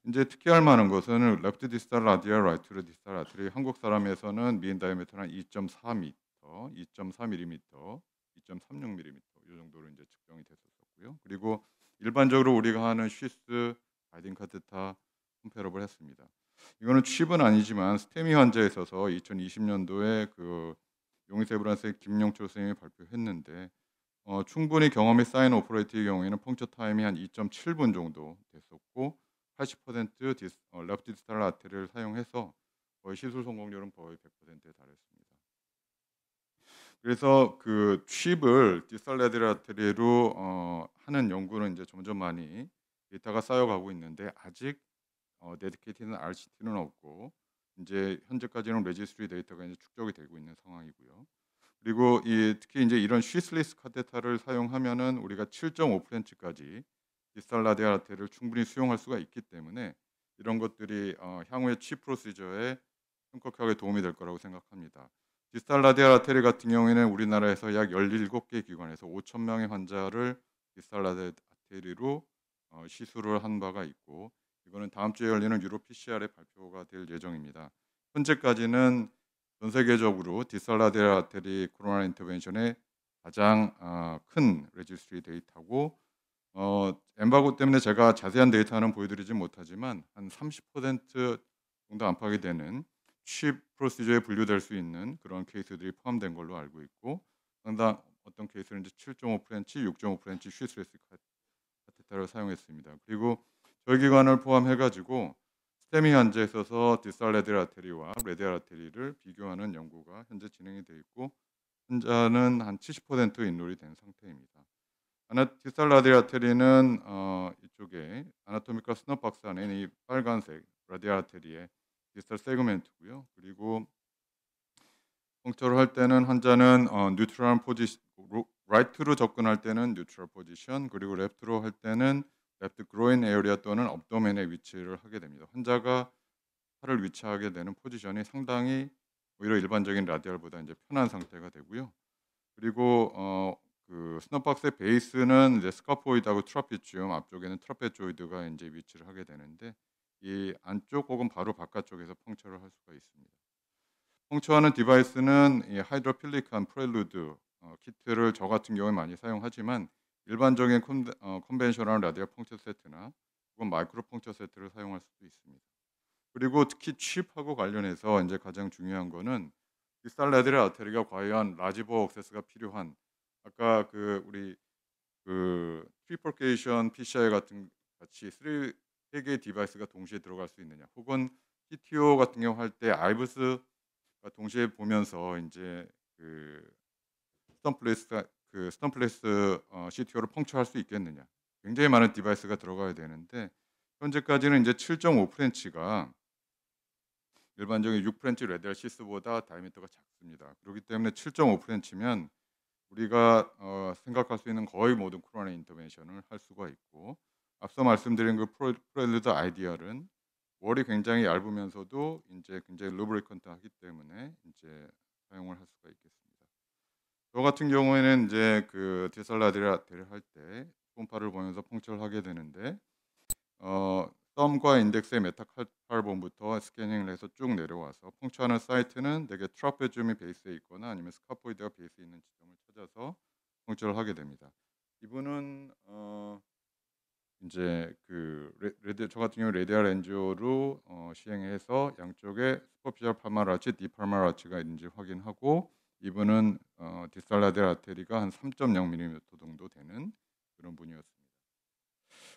이제 특히할 만한 것은 레프트 디스탈 라디알 라이트 디스탈 아테리, 한국 사람에서는 미인 다이아미터는 2.4m, 2.4mm, 2.36mm 이 정도로 이제 측정이 됐었고요. 그리고 일반적으로 우리가 하는 쉬스 가이딩 카테타 컴패러블 했습니다. 이거는 칩은 아니지만 스테미 환자에 있어서 2020년도에 그 용의세브란스의 김용철 선생님이 발표했는데, 충분히 경험이 쌓인 오퍼레이트의 경우에는 펑처 타임이 한 2.7분 정도 됐었고 80% 레프트 디스탈 아테리를 사용해서 거의 시술 성공률은 거의 100%에 달했습니다. 그래서 그 칩을 디스탈 라디알 아테리로 하는 연구는 이제 점점 많이 데이터가 쌓여가고 있는데, 아직 데디케이티드 RCT는 없고 이제 현재까지는 레지스트리 데이터가 이제 축적이 되고 있는 상황이고요. 그리고 특히 이제 이런 쉬스리스 카테타를 사용하면은 우리가 7.5프렌치까지 디스탈 라디알 아테리를 충분히 수용할 수가 있기 때문에 이런 것들이 향후의 칩 프로시저에 현격하게 도움이 될 거라고 생각합니다. 디스탈 라디알 아테리 같은 경우에는 우리나라에서 약 17개 기관에서 5,000명의 환자를 디스탈 라디알 아테리로 시술을 한 바가 있고, 이거는 다음 주에 열리는 유로 PCR에 발표가 될 예정입니다. 현재까지는 전 세계적으로 디스탈 라디알 아테리 코로나 인터벤션의 가장 큰 레지스트리 데이터고, 엠바고 때문에 제가 자세한 데이터는 보여드리지 못하지만 한 30% 정도 안팎이 되는 칩 프로시저에 분류될 수 있는 그런 케이스들이 포함된 걸로 알고 있고, 상당 어떤 케이스는 이제 7.5프렌치, 6.5프렌치 쉬스레스 카테타를 사용했습니다. 그리고 저희 기관을 포함해가지고 스테미 환자에 있어서 디스탈 라디알 아테리와 라디알 아테리를 비교하는 연구가 현재 진행이 되어 있고, 환자는 한 70% 인롤이 된 상태입니다. 디스탈 라디알 아테리는 이쪽에 아나토미컬 스너박스 안에 있는 이 빨간색 라디알 아테리의 디스탈 세그멘트고요. 그리고 펑처를 할 때는 환자는 뉴트럴 포지션, 라이트로 접근할 때는 뉴트럴 포지션, 그리고 레프트로 할 때는 레프트 그로인 에어리아 또는 업도멘에 위치를 하게 됩니다. 환자가 팔을 위치하게 되는 포지션이 상당히 오히려 일반적인 라디알보다 이제 편한 상태가 되고요. 그리고 그 스너박스의 베이스는 이제 스카포이드하고 트라피지움, 앞쪽에는 트라페조이드가 이제 위치를 하게 되는데 이 안쪽 혹은 바로 바깥쪽에서 펑처를 할 수가 있습니다. 펑처하는 디바이스는 이 하이드로필릭한 프렐루드 키트를 저 같은 경우에 많이 사용하지만 일반적인 컨벤셔널 라디알 펑처 세트나 혹은 마이크로 펑처 세트를 사용할 수도 있습니다. 그리고 특히 칩하고 관련해서 이제 가장 중요한 거는 디스탈 라디알 아테리가 과연 라지보 억세스가 필요한 아까 그 우리 그 트리퍼케이션 PCI 같은 같이 세 개의 디바이스가 동시에 들어갈 수 있느냐, 혹은 CTO 같은 경우 할 때 아이브스가 동시에 보면서 이제 그 스턴플레스 CTO를 펑처할 수 있겠느냐. 굉장히 많은 디바이스가 들어가야 되는데 현재까지는 이제 7.5프렌치가 일반적인 6프렌치 라디알 시스보다 다이미터가 작습니다. 그렇기 때문에 7.5프렌치면 우리가 생각할 수 있는 거의 모든 코로나 인터벤션을 할 수가 있고, 앞서 말씀드린 그 프렐루드 아이디얼은 월이 굉장히 얇으면서도 이제 굉장히 루브리컨트하기 때문에 이제 사용을 할 수가 있겠습니다. 저 같은 경우에는 이제 그 디스탈 라디알을 할 때 초음파를 보면서 펑처를 하게 되는데 썸과 인덱스의 메타칼본부터 스캐닝을 해서 쭉 내려와서 펑처하는 사이트는 대개 트라페지움이 베이스에 있거나 아니면 스카포이드가 베이스에 있는 지점을 찾아서 펑처를 하게 됩니다. 이분은 이제 그 저 같은 경우 레디알 엔지오로 시행해서 양쪽에 슈퍼피셜 팔마라치, 디팔마라치가 있는지 확인하고, 이분은 디스탈 라디알 아테리가 한 3.0mm 정도 되는 그런 분이었습니다.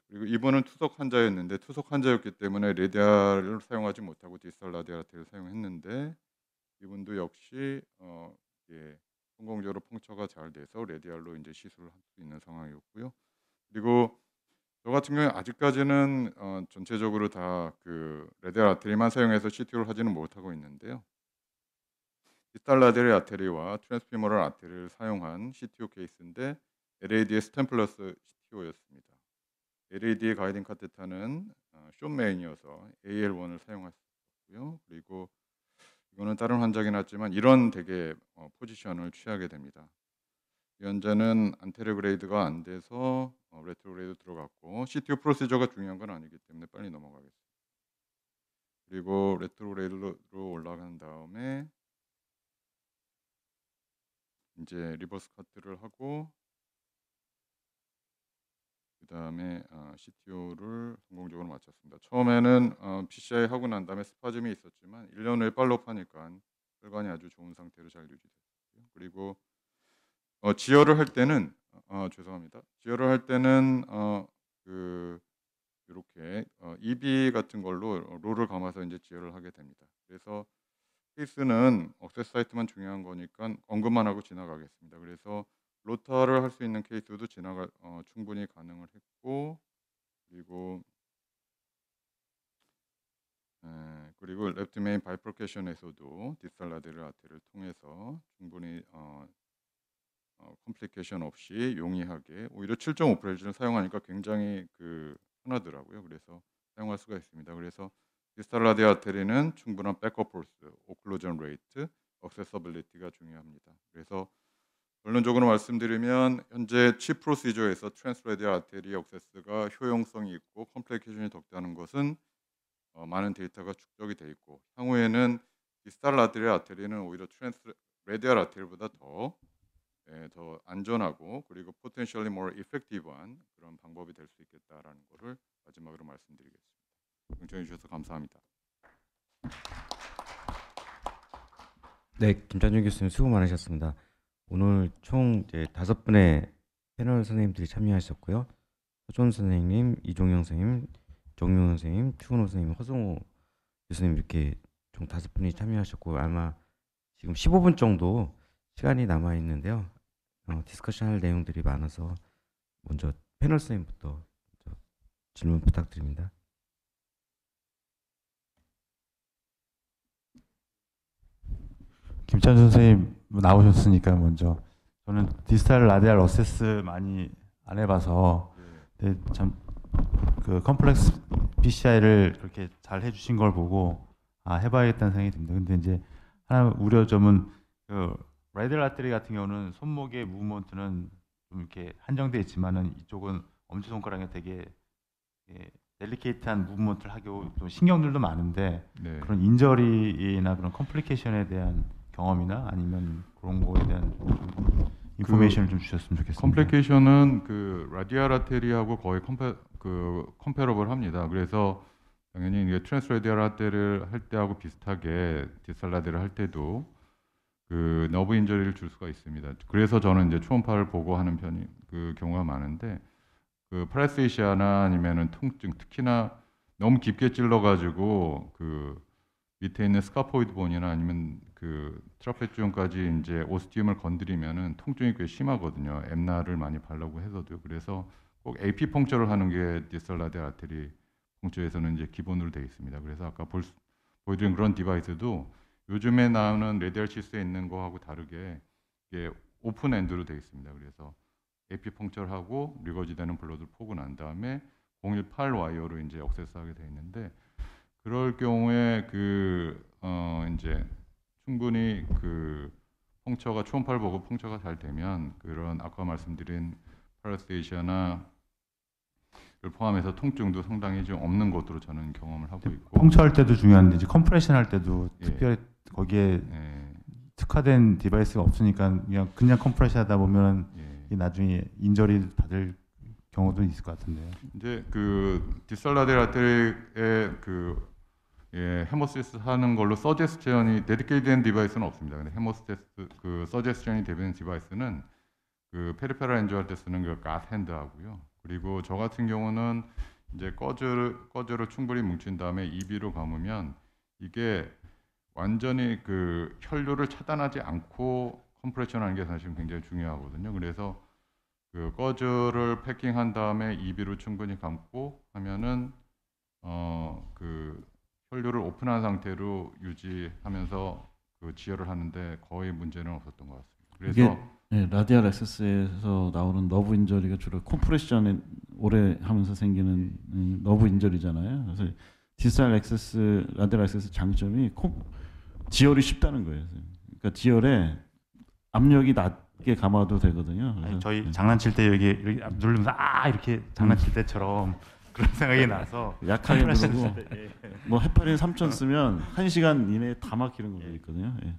그리고 이분은 투석 환자였는데 투석 환자였기 때문에 레디알을 사용하지 못하고 디스탈 라디알 아테리를 사용했는데 이분도 역시 예, 성공적으로 펑처가 잘 돼서 레디알로 이제 시술을 할 수 있는 상황이었고요. 그리고 저 같은 경우에 아직까지는 전체적으로 다 그 레디알 아테리만 사용해서 CTO를 하지는 못하고 있는데요. 디스탈 라디알 아테리와 트랜스피머럴 아테리를 사용한 CTO 케이스인데 LAD의 스탬플러스 CTO였습니다. LAD의 가이딩 카테타는 숏 메인이어서 AL1을 사용할 수 있고요. 그리고 이거는 다른 환자긴 하지만 이런 되게 포지션을 취하게 됩니다. 이 환자는 안테로그레이드가 안 돼서 레트로그레이드 들어갔고, CTO 프로시저가 중요한 건 아니기 때문에 빨리 넘어가겠습니다. 그리고 레트로그레이드로 올라간 다음에 이제 리버스 카트를 하고 그 다음에 CTO를 성공적으로 마쳤습니다. 처음에는 PCI 하고 난 다음에 스파즘이 있었지만 1년 후에 팔로우하니까 혈관이 아주 좋은 상태로 잘 유지됐고요. 그리고 지혈을 할 때는 죄송합니다. 지혈을 할 때는 그 이렇게 EB 같은 걸로 롤을 감아서 이제 지혈을 하게 됩니다. 그래서 케이스는 억세스 사이트만 중요한 거니까 언급만 하고 지나가겠습니다. 그래서 로타를 할 수 있는 케이스도 충분히 가능을 했고, 그리고 레프트 메인 바이프로케이션에서도 디스탈 라디알 아테리를 통해서 충분히 컴플리케이션 없이 용이하게 오히려 7.5프렌치를 사용하니까 굉장히 편하더라고요. 그래서 사용할 수가 있습니다. 그래서 디스탈 라디알 아테리는 충분한 백업 포스, 오클루전 레이트, 억세서빌리티가 중요합니다. 그래서 결론적으로 말씀드리면 현재 칩 프로시저에서 트랜스 라디알 아테리 억세스가 효용성이 있고 컴플리케이션이 적다는 것은 많은 데이터가 축적이 돼 있고, 향후에는 디스탈 라디알 아테리는 오히려 트랜스 라디알 아테리보다 더 안전하고 그리고 potentially more effective한 그런 방법이 될 수 있겠다라는 것을 마지막으로 말씀드리겠습니다. 경청해 주셔서 감사합니다. 네, 김찬준 교수님 수고 많으셨습니다. 오늘 총 이제 5분의 패널 선생님들이 참여하셨고요. 서준 선생님, 이종영 선생님, 정용 선생님, 추은호 선생님, 허성호 교수님 이렇게 총 5분이 참여하셨고, 아마 지금 15분 정도 시간이 남아 있는데요. 디스커션 할 내용들이 많아서 먼저 패널 선생님부터 질문 부탁드립니다. 김찬 선생님 나오셨으니까 먼저 저는 디지털 라디알 어세스 많이 안 해봐서 근데 참 그 컴플렉스 PCI를 그렇게 잘 해주신 걸 보고 아 해봐야겠다는 생각이 듭니다. 근데 이제 하나 우려점은 그 라디알 아테리 같은 경우는 손목의 무브먼트는 좀 이렇게 한정돼 있지만은 이쪽은 엄지 손가락에 되게 델리케이트한 무브먼트를 하고 좀 신경들도 많은데 네. 그런 인저리나 그런 컴플리케이션에 대한 경험이나 아니면 그런 거에 대한 인포메이션을 좀 주셨으면 좋겠습니다. 컴플리케이션은 그 라디알 아테리하고 거의 컴페러블 합니다. 그래서 당연히 이게 트랜스 라디알 아테리를 할 때하고 비슷하게 디지털 라디를 할 때도 그 너브 인저리를 줄 수가 있습니다. 그래서 저는 이제 초음파를 보고 하는 편이 그 경우가 많은데 그 파라세이시아나 아니면은 통증 특히나 너무 깊게 찔러가지고 그 밑에 있는 스카포이드 본이나 아니면 그 트라페지움까지 이제 오스티움을 건드리면은 통증이 꽤 심하거든요. 엠나를 많이 바르고 해서도요. 그래서 꼭 AP 펑처를 하는 게 디지털 라디알 아테리 펑처에서는 이제 기본으로 되어 있습니다. 그래서 아까 보여드린 그런 디바이스도 요즘에 나오는 라디알 시스에 있는 거하고 다르게 이게 오픈 엔드로 되어 있습니다. 그래서 AP 펑처를 하고 리거지되는 블러드를 포고 난 다음에 018 와이어로 이제 억세스하게 되어 있는데 그럴 경우에 이제 충분히 그 펑처가 초음파를 보고 펑처가 잘 되면 그런 아까 말씀드린 파라세이시아나 를 포함해서 통증도 상당히 좀 없는 것으로 저는 경험을 하고 있고 펑처할 때도 중요한데 이제 컴프레션 할 때도 예. 특별히 거기에 예, 특화된 디바이스가 없으니까 그냥 컴프레션 하다 보면 예. 이게 나중에 인저리 받을 경우도 있을 것 같은데요. 이제 그 디지털 라디알 아테리의 헤모시스 하는 걸로 서제스션이 데디케이트된 디바이스는 없습니다. 근데 헤모시스 그 서제스션이 되는 디바이스는 그 페리페럴 엔저 할 때 쓰는 그 가스핸드 하고요. 그리고 저 같은 경우는 이제 꺼즈를 충분히 뭉친 다음에 EB로 감으면 이게 완전히 그 혈류를 차단하지 않고 컴프레션하는 게 사실 굉장히 중요하거든요. 그래서 그 꺼즈를 패킹한 다음에 EB로 충분히 감고 하면은 그 혈류를 오픈한 상태로 유지하면서 그 지혈을 하는데 거의 문제는 없었던 것 같습니다. 그래서 네, 라디알 액세스에서 나오는 너브 인저리가 주로 컴프레션에 오래 하면서 생기는 너브 인저리잖아요. 그래서 디지털 액세스, 라디알 액세스 장점이 지혈이 쉽다는 거예요. 그러니까 지혈에 압력이 낮게 감아도 되거든요. 그래서 아니, 저희 장난칠 때 여기 이렇게 누르면서 이렇게 장난칠 때처럼 그런 생각이 나서 약하게 컴프레션 누르고 쓸 때, 예. 뭐 헤파린 3000 쓰면 1시간 이내에 다 막히는 걸로 있거든요. 예.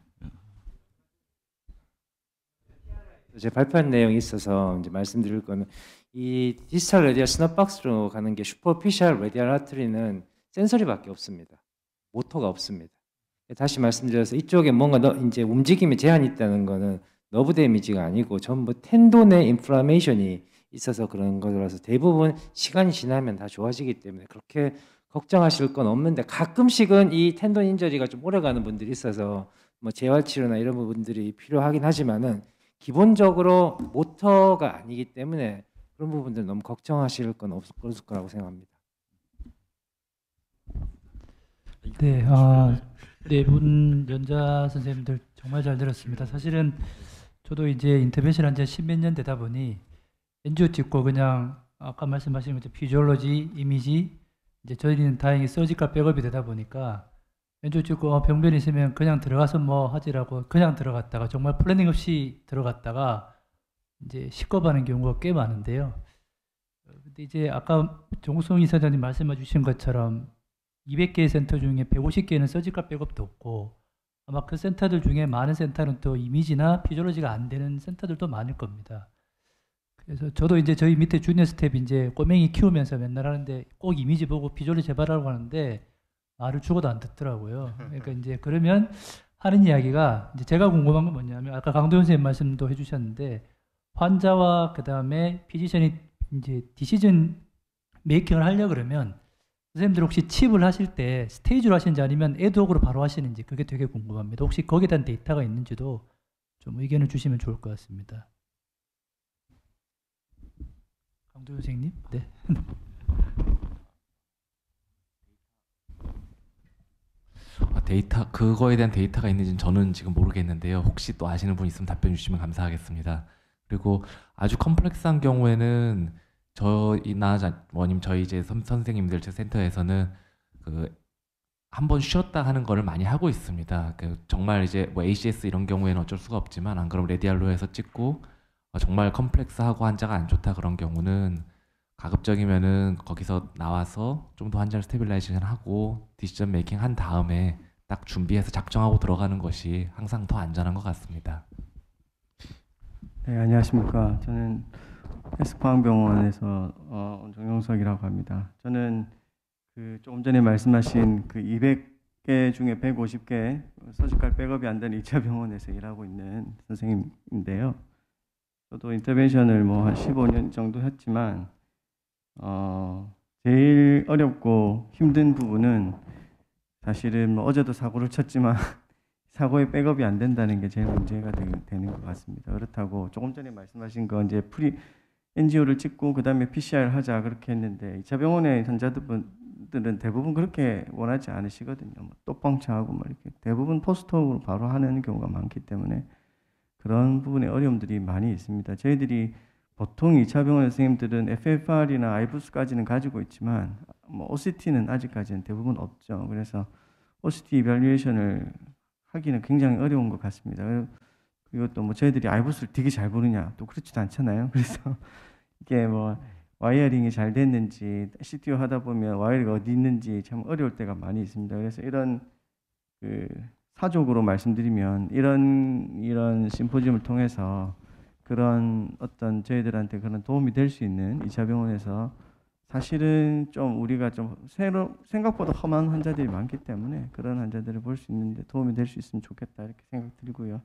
제 발표한 내용이 있어서 이제 말씀드릴 거는 이 디지털 라디알 스냅박스로 가는 게 슈퍼피셜 라디알 아트리는 센서리밖에 없습니다. 모터가 없습니다. 다시 말씀드려서 이쪽에 뭔가 이제 움직임에 제한이 있다는 거는 너브 데미지가 아니고 전부 텐돈의 인플라메이션이 있어서 그런 거라서 대부분 시간이 지나면 다 좋아지기 때문에 그렇게 걱정하실 건 없는데 가끔씩은 이 텐돈 인저리가 좀 오래가는 분들이 있어서 뭐 재활 치료나 이런 부분들이 필요하긴 하지만은 기본적으로 모터가 아니기 때문에 그런 부분들 너무 걱정하실 건 없을 거라고 생각합니다. 네, 네 분 연자 선생님들 정말 잘 들었습니다. 사실은 저도 이제 인터벤션 한 지 10몇 년 되다 보니 엔지오 찍고 그냥 아까 말씀하신 것처럼 피지올로지, 이미지 이제 저희는 다행히 서지컬 백업이 되다 보니까 엔지오 찍고 병변이 있으면 그냥 들어가서 뭐 하지라고 그냥 들어갔다가 정말 플래닝 없이 들어갔다가 이제 식겁하는 경우가 꽤 많은데요. 근데 이제 아까 정우성 이사장님 말씀해 주신 것처럼 200개의 센터 중에 150개는 서지컬 백업도 없고 아마 그 센터들 중에 많은 센터는 또 이미지나 피지올로지가 안 되는 센터들도 많을 겁니다. 그래서 저도 이제 저희 밑에 주니어 스텝 이제 꼬맹이 키우면서 맨날 하는데 꼭 이미지 보고 피지올로지 해봐라고 하는데 말을 죽어도 안 듣더라고요. 그러니까 이제 그러면 하는 이야기가 이제 제가 궁금한 건 뭐냐면 아까 강도현 선생님 말씀도 해주셨는데 환자와 그 다음에 피지션이 이제 디시전 메이킹을 하려 그러면 선생님들 혹시 칩을 하실 때 스테이지로 하시는지 아니면 애드옥으로 바로 하시는지 그게 되게 궁금합니다. 혹시 거기에 대한 데이터가 있는지도 좀 의견을 주시면 좋을 것 같습니다. 강도현 선생님. 네. 데이터 그거에 대한 데이터가 있는지는 저는 지금 모르겠는데요. 혹시 또 아시는 분 있으면 답변 주시면 감사하겠습니다. 그리고 아주 컴플렉스한 경우에는 저희나 원님 저희 이제 선생님들 제 센터에서는 그 한번 쉬었다 하는 거를 많이 하고 있습니다. 그 정말 이제 뭐 ACS 이런 경우에는 어쩔 수가 없지만 안 그러면 레디알로 해서 찍고 정말 컴플렉스하고 환자가 안 좋다 그런 경우는 가급적이면은 거기서 나와서 좀 더 환자를 스테빌라이제이션 하고 디시전 메이킹 한 다음에 딱 준비해서 작정하고 들어가는 것이 항상 더 안전한 것 같습니다. 네, 안녕하십니까. 저는 S포항병원에서 정용석이라고 합니다. 저는 그 조금 전에 말씀하신 그 200개 중에 150개 서지컬 백업이 안 되는 2차 병원에서 일하고 있는 선생님인데요. 저도 인터벤션을 뭐 한 15년 정도 했지만 제일 어렵고 힘든 부분은 사실은 뭐 어제도 사고를 쳤지만 사고에 백업이 안 된다는 게 제일 문제가 되는 것 같습니다. 그렇다고 조금 전에 말씀하신 거 이제 NGO를 찍고 그다음에 PCR을 하자 그렇게 했는데 2차 병원의 환자들은 대부분 그렇게 원하지 않으시거든요. 뭐 또 뻥쳐하고 뭐 이렇게 대부분 포스트옵으로 바로 하는 경우가 많기 때문에 그런 부분에 어려움들이 많이 있습니다. 저희들이 보통 2차 병원 선생님들은 FFR이나 아이부스까지는 가지고 있지만 뭐 OCT는 아직까지는 대부분 없죠. 그래서 OCT 이발리에이션을 하기는 굉장히 어려운 것 같습니다. 그리고 또 뭐 저희들이 아이부스를 되게 잘 보느냐 또 그렇지도 않잖아요. 그래서 이게 뭐 와이어링이 잘 됐는지 CTO 하다 보면 와이어가 어디 있는지 참 어려울 때가 많이 있습니다. 그래서 이런 그 사족으로 말씀드리면 이런 심포지움을 통해서 그런 어떤 저희들한테 그런 도움이 될 수 있는 2차 병원에서 사실은 좀 우리가 좀 생각보다 험한 환자들이 많기 때문에 그런 환자들을 볼 수 있는데 도움이 될 수 있으면 좋겠다 이렇게 생각 들고요.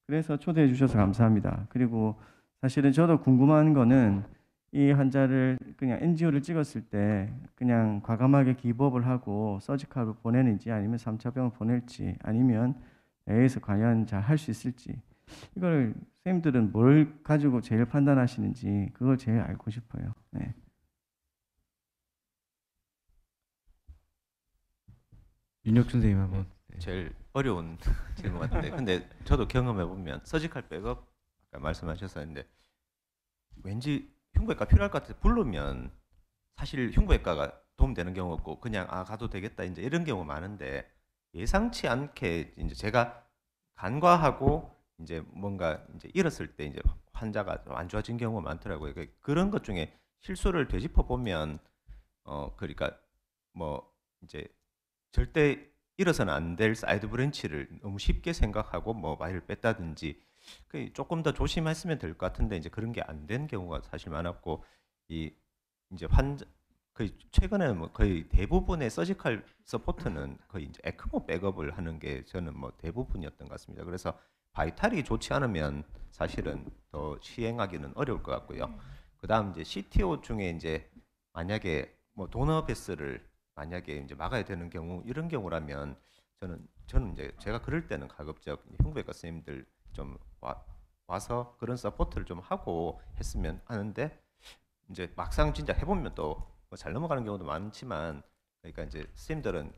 그래서 초대해 주셔서 감사합니다. 그리고 사실은 저도 궁금한 거는 이 환자를 그냥 NGO를 찍었을 때 그냥 과감하게 기법을 하고 서지컬로 보내는지 아니면 3차 병을 보낼지 아니면 내에서 과연 잘 할 수 있을지 이걸 선생님들은 뭘 가지고 제일 판단하시는지 그걸 제일 알고 싶어요. 네. 윤혁준 선생님 한번. 제일 어려운 질문 같은데 근데 저도 경험해 보면 서지컬 백업 아까 말씀하셨었는데 왠지 흉부외과 필요할 것 같아서 부르면 사실 흉부외과가 도움되는 경우 없고 그냥 가도 되겠다 이제 이런 경우 많은데 예상치 않게 이제 제가 간과하고 이제 뭔가 이제 잃었을 때 이제 환자가 안 좋아진 경우가 많더라고요. 그런 것 중에 실수를 되짚어 보면 그러니까 뭐 이제 절대 잃어서는 안 될 사이드 브랜치를 너무 쉽게 생각하고 뭐 와이를 뺐다든지 조금 더 조심했으면 될 것 같은데 이제 그런 게 안 된 경우가 사실 많았고 이제 환자 거의 최근에 뭐 거의 대부분의 서지컬 서포트는 거의 이제 에크모 백업을 하는 게 저는 뭐 대부분이었던 것 같습니다. 그래서 바이탈이 좋지 않으면 사실은 더 시행하기는 어려울 것 같고요. 그다음 이제 CTO 중에 이제 만약에 뭐 도너 베스를 만약에 이제 막아야 되는 경우 이런 경우라면 저는 이제 제가 그럴 때는 가급적 흉부외과 선생님들 좀 와서 그런 서포트를 좀 하고 했으면 하는데 이제 막상 진짜 해보면 또 잘 넘어가는 경우도 많지만 그러니까 이제 선생님들은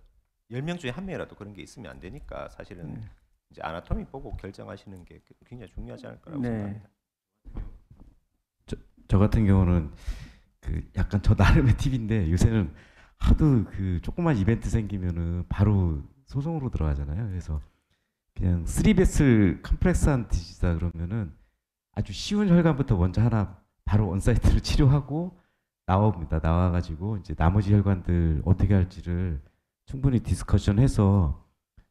10명 중에 1명이라도 그런 게 있으면 안 되니까 사실은 이제 아나토미 보고 결정하시는 게 굉장히 중요하지 않을까라고 생각합니다. 저 같은 경우는 그 약간 저 나름의 팁인데 요새는 하도 그 조그만 이벤트 생기면은 바로 소송으로 들어가잖아요. 그래서 그냥 3베슬 컴플렉스한 디지다 그러면은 아주 쉬운 혈관부터 먼저 하나 바로 온사이트로 치료하고 나옵니다. 나와가지고 이제 나머지 혈관들 어떻게 할지를 충분히 디스커션해서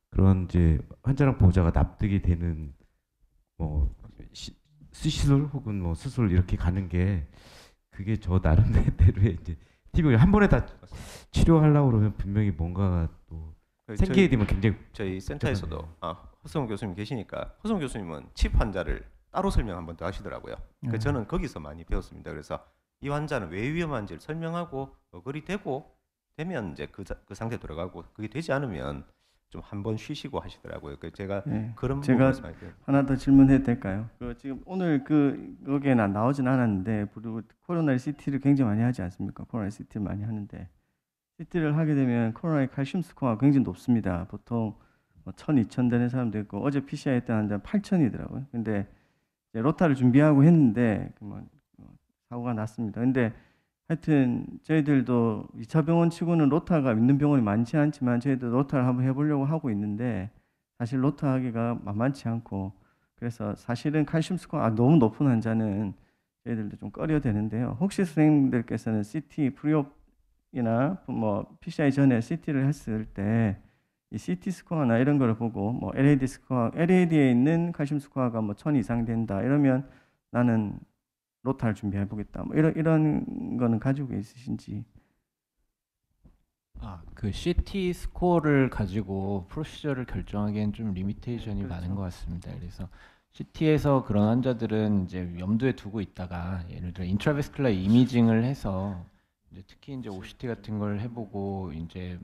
그런 이제 환자랑 보호자가 납득이 되는 뭐 수시술 혹은 뭐 수술 이렇게 가는 게 그게 저 나름대로의 이제 팁을 한 번에 다 치료하려고 그러면 분명히 뭔가가 또 생기게 되면 굉장히 저희 센터에서도 허성훈 교수님 계시니까 허성훈 교수님은 칩 환자를 따로 설명 한 번 더 하시더라고요. 저는 거기서 많이 배웠습니다. 그래서 이 환자는 왜 위험한지를 설명하고 어글이 되면 이제 그 상태 들어가고 그게 되지 않으면 좀 한 번 쉬시고 하시더라고요. 그 제가 네, 그런 제가 부분 말씀드려요. 하나 더 질문해도 될까요? 지금 오늘 거기에는 나오진 않았는데 코로나 CT를 굉장히 많이 하지 않습니까? 코로나 CT를 많이 하는데 CT를 하게 되면 코로나의 칼슘 스코어가 굉장히 높습니다. 보통 1000, 2000 되는 사람도 있고 어제 PCR 했던 환자는 8000이더라고요. 근데 이제 로타를 준비하고 했는데 사고가 났습니다. 근데 하여튼 저희들도 2차 병원 치고는 로타가 있는 병원이 많지 않지만 저희도 로타를 한번 해보려고 하고 있는데 사실 로타 하기가 만만치 않고 그래서 사실은 칼슘 스코어가 너무 높은 환자는 저희들도 좀 꺼려되는데요. 혹시 선생님들께서는 CT 프리옵이나 PCI 전에 CT를 했을 때 이 CT 스코어나 이런 걸 보고 LAD 스코어, LAD에 있는 칼슘 스코어가 1000 이상 된다 이러면 나는 로타를 준비해 보겠다. 이런 거는 가지고 있으신지. 그 CT 스코어를 가지고 프로시저를 결정하기엔 좀 리미테이션이 많은 것 같습니다. 그래서 CT에서 그런 환자들은 이제 염두에 두고 있다가 예를 들어 인트라베스큘라 이미징을 해서 이제 특히 이제 OCT 같은 걸 해보고 이제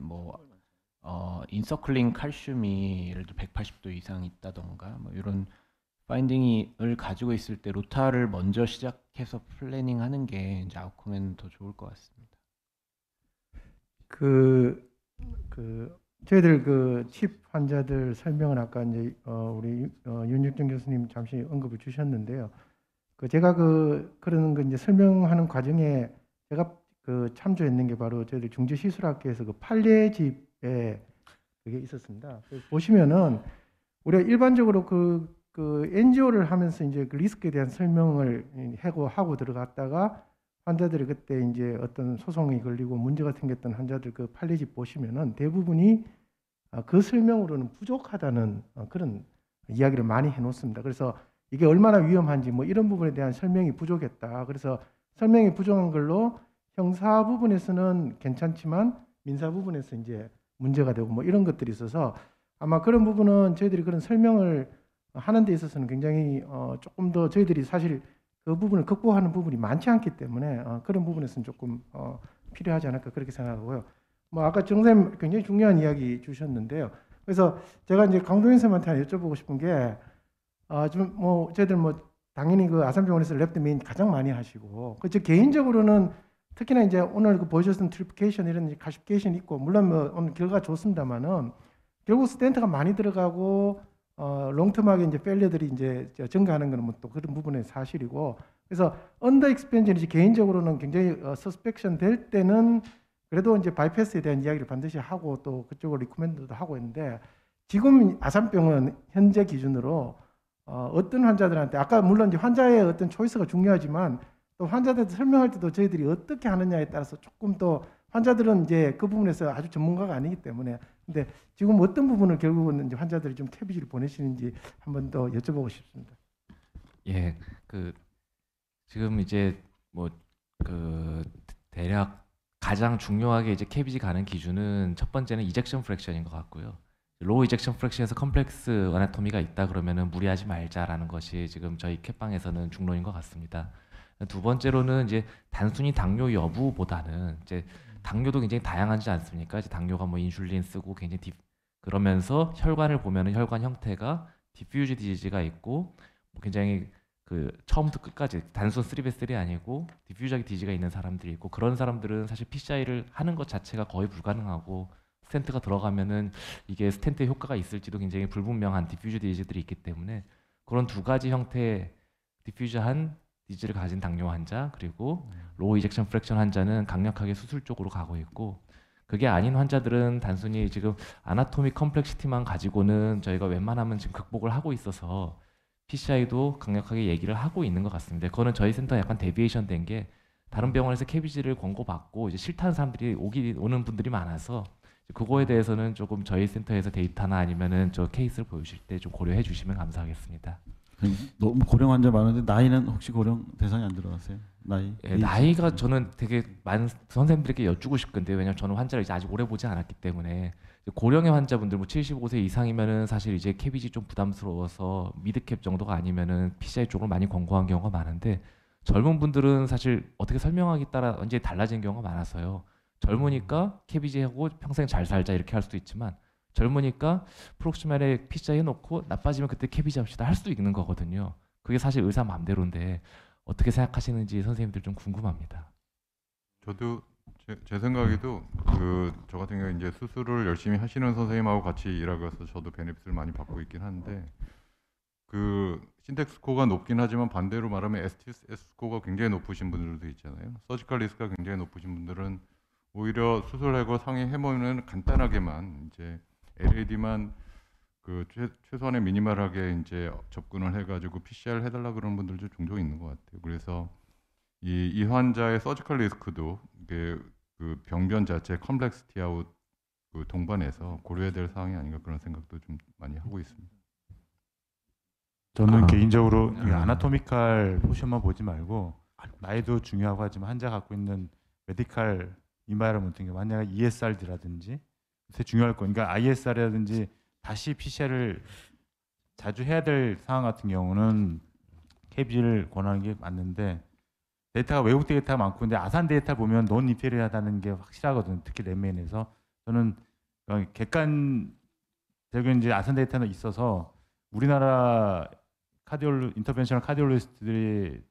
인서클링 칼슘이 예를 들어 180도 이상 있다던가 이런 파인딩을 가지고 있을 때 로타를 먼저 시작해서 플래닝하는 게 이제 아웃컴에는 더 좋을 것 같습니다. 저희들 칩 환자들 설명을 아까 이제 우리 윤육정 교수님 잠시 언급을 주셨는데요. 제가 그러는 거 이제 설명하는 과정에 제가 참조했는 게 바로 저희들 중지시술학회에서 판례집에 그게 있었습니다. 보시면은 우리가 일반적으로 NGO를 하면서 이제 리스크에 대한 설명을 하고 들어갔다가 환자들이 그때 이제 어떤 소송이 걸리고 문제가 생겼던 환자들 판례집 보시면은 대부분이 그 설명으로는 부족하다는 그런 이야기를 많이 해놓습니다. 그래서 이게 얼마나 위험한지 이런 부분에 대한 설명이 부족했다. 그래서 설명이 부족한 걸로 형사 부분에서는 괜찮지만 민사 부분에서 이제 문제가 되고 이런 것들이 있어서 아마 그런 부분은 저희들이 그런 설명을 하는 데 있어서는 굉장히 조금 더 저희들이 사실 그 부분을 극복하는 부분이 많지 않기 때문에 그런 부분에서는 조금 필요하지 않을까 그렇게 생각하고요. 아까 정쌤 굉장히 중요한 이야기 주셨는데요. 그래서 제가 이제 강동현 쌤한테 하나 여쭤보고 싶은 게 저희들 당연히 아산병원에서 랩드 메인 가장 많이 하시고 저 개인적으로는 특히나 이제 오늘 보여주셨던 트리피케이션 이런 가시피케이션 있고 물론 오늘 결과가 좋습니다만은 결국 스텐트가 많이 들어가고 롱텀하게 이제 페일리어들이 이제 증가하는 것은 또 그런 부분의 사실이고 그래서 언더 익스펜션이 개인적으로는 굉장히 서스펙션 될 때는 그래도 이제 바이패스에 대한 이야기를 반드시 하고 또 그쪽으로 리코멘드도 하고 있는데 지금 아산병원 현재 기준으로 어떤 환자들한테 아까 물론 이제 환자의 어떤 초이스가 중요하지만 또 환자들한테 설명할 때도 저희들이 어떻게 하느냐에 따라서 조금 또 환자들은 이제 그 부분에서 아주 전문가가 아니기 때문에 근데 지금 어떤 부분을 결국은 이제 환자들이 좀 캐비지를 보내시는지 한번 더 여쭤보고 싶습니다. 예, 지금 이제 대략 가장 중요하게 이제 캐비지 가는 기준은 첫 번째는 이젝션 프랙션인 것 같고요. 로우 이젝션 프랙션에서 컴플렉스 어나토미가 있다 그러면은 무리하지 말자라는 것이 지금 저희 캡방에서는 중론인 것 같습니다. 두 번째로는 이제 단순히 당뇨 여부보다는 이제 당뇨도 굉장히 다양하지 않습니까? 이제 당뇨가 인슐린 쓰고 굉장히 그러면서 혈관을 보면은 혈관 형태가 디퓨즈 디지즈가 있고 굉장히 처음부터 끝까지 단순 3베슬이 아니고 디퓨저기 디지가 있는 사람들이 있고 그런 사람들은 사실 PCI를 하는 것 자체가 거의 불가능하고 스텐트가 들어가면은 이게 스텐트의 효과가 있을지도 굉장히 불분명한 디퓨저 디지들이 있기 때문에 그런 두 가지 형태의 디퓨저한 디지를 가진 당뇨 환자 그리고 로우 이젝션 프랙션 환자는 강력하게 수술 쪽으로 가고 있고 그게 아닌 환자들은 단순히 지금 아나토미 컴플렉시티만 가지고는 저희가 웬만하면 지금 극복을 하고 있어서 PCI도 강력하게 얘기를 하고 있는 것 같습니다. 그거는 저희 센터 약간 데비에이션 된 게 다른 병원에서 캐비지를 권고받고 이제 싫다는 사람들이 오는 분들이 많아서 그거에 대해서는 조금 저희 센터에서 데이터나 아니면은 저 케이스를 보여주실 때 좀 고려해 주시면 감사하겠습니다. 너무 고령 환자 많은데 나이는 혹시 고령 대상이 안 들어가세요? 나이가 저는 되게 많은 선생님들에게 여쭈고 싶은데 왜냐면 저는 환자를 이제 아직 오래 보지 않았기 때문에 고령의 환자분들 75세 이상이면은 사실 이제 캐비지 좀 부담스러워서 미드캡 정도가 아니면은 PCI 쪽으로 많이 권고한 경우가 많은데 젊은 분들은 사실 어떻게 설명하기 따라 완전히 달라진 경우가 많아서요. 젊으니까 캐비지하고 평생 잘 살자 이렇게 할 수도 있지만 젊으니까 프록시말에 PCI 해놓고 나빠지면 그때 캐비지 합시다 할 수 있는 거거든요. 그게 사실 의사 마음대로인데 어떻게 생각하시는지 선생님들 좀 궁금합니다. 저도 제 생각에도 저 같은 경우 이제 수술을 열심히 하시는 선생님하고 같이 일하고 해서 저도 베네핏을 많이 받고 있긴 한데 신텍 스코어가 높긴 하지만 반대로 말하면 STS 스코어가 굉장히 높으신 분들도 있잖아요. 서지컬 리스크가 굉장히 높으신 분들은 오히려 수술하고 상해 해모는 간단하게만 이제 LAD만 최소한의 미니멀하게 이제 접근을 해가지고 PCR을 해달라 그런 분들도 종종 있는 것 같아요. 그래서 이 환자의 서지컬 리스크도 이게 병변 자체 컴플렉시티하고 동반해서 고려해야 될 사항이 아닌가 그런 생각도 좀 많이 하고 있습니다. 저는 개인적으로 이 아나토미컬 포션만 보지 말고 나이도 중요하고 하지만 환자가 갖고 있는 메디컬 인바이러먼트, 환자가 ESRD라든지 되게 중요할 거예요. 그러니까 ISR이라든지 다시 PCR을 자주 해야 될 상황 같은 경우는 KBG를 권하는 게 맞는데 데이터가 외국 데이터가 많고 근데 아산 데이터 보면 논 인페리하다는 게 확실하거든요. 특히 랩맨에서 저는 객관적인 이제 아산 데이터는 있어서 우리나라 인터벤셔널 카디올로지스트들이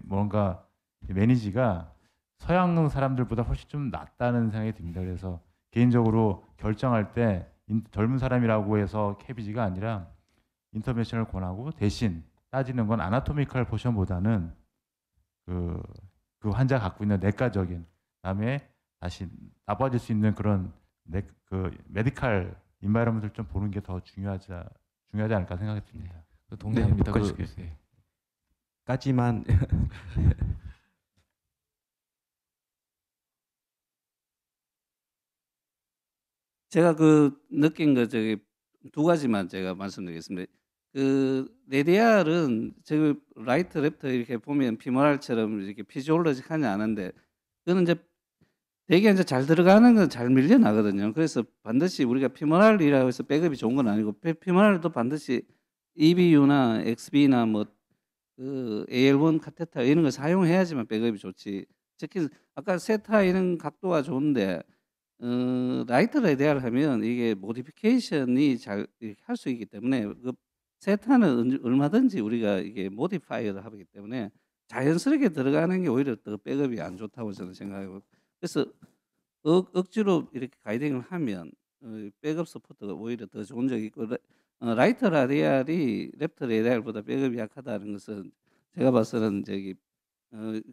뭔가 매니지가 서양 사람들보다 훨씬 좀 낫다는 생각이 듭니다. 그래서 개인적으로 결정할 때 젊은 사람이라고 해서 KBG가 아니라 인터벤션을 권하고 대신 따지는 건 아나토미컬 포션보다는 그 환자가 갖고 있는 내과적인 그다음에 다시 나빠질 수 있는 그런 메디컬 인바이러먼트를 좀 보는 게 더 중요하지 않을까 생각이 듭니다. 동의합니다. 까지만 제가 느낀 거 두 가지만 제가 말씀드리겠습니다. 레디알은 라이트 랩트 이렇게 보면 피모랄처럼 이렇게 피지올로직하지 않은데 그거는 이제 되게 이제 잘 들어가는 건 잘 밀려나거든요. 그래서 반드시 우리가 피모랄이라고 해서 백업이 좋은 건 아니고 피모랄도 반드시 EBU나 XB나 AL1 카테터 이런 걸 사용해야지만 백업이 좋지. 특히 아까 세타 이런 각도가 좋은데 라이트 레디알 하면 이게 모디피케이션이 잘 할 수 있기 때문에 세타는 얼마든지 우리가 이게 모디파이어를 하기 때문에 자연스럽게 들어가는 게 오히려 더 백업이 안 좋다고 저는 생각하고 그래서 억지로 이렇게 가이딩을 하면 백업 서포트가 오히려 더 좋은 적이 있고 라이트 라디알이 랩트 레디알보다 백업이 약하다는 것은 제가 봐서는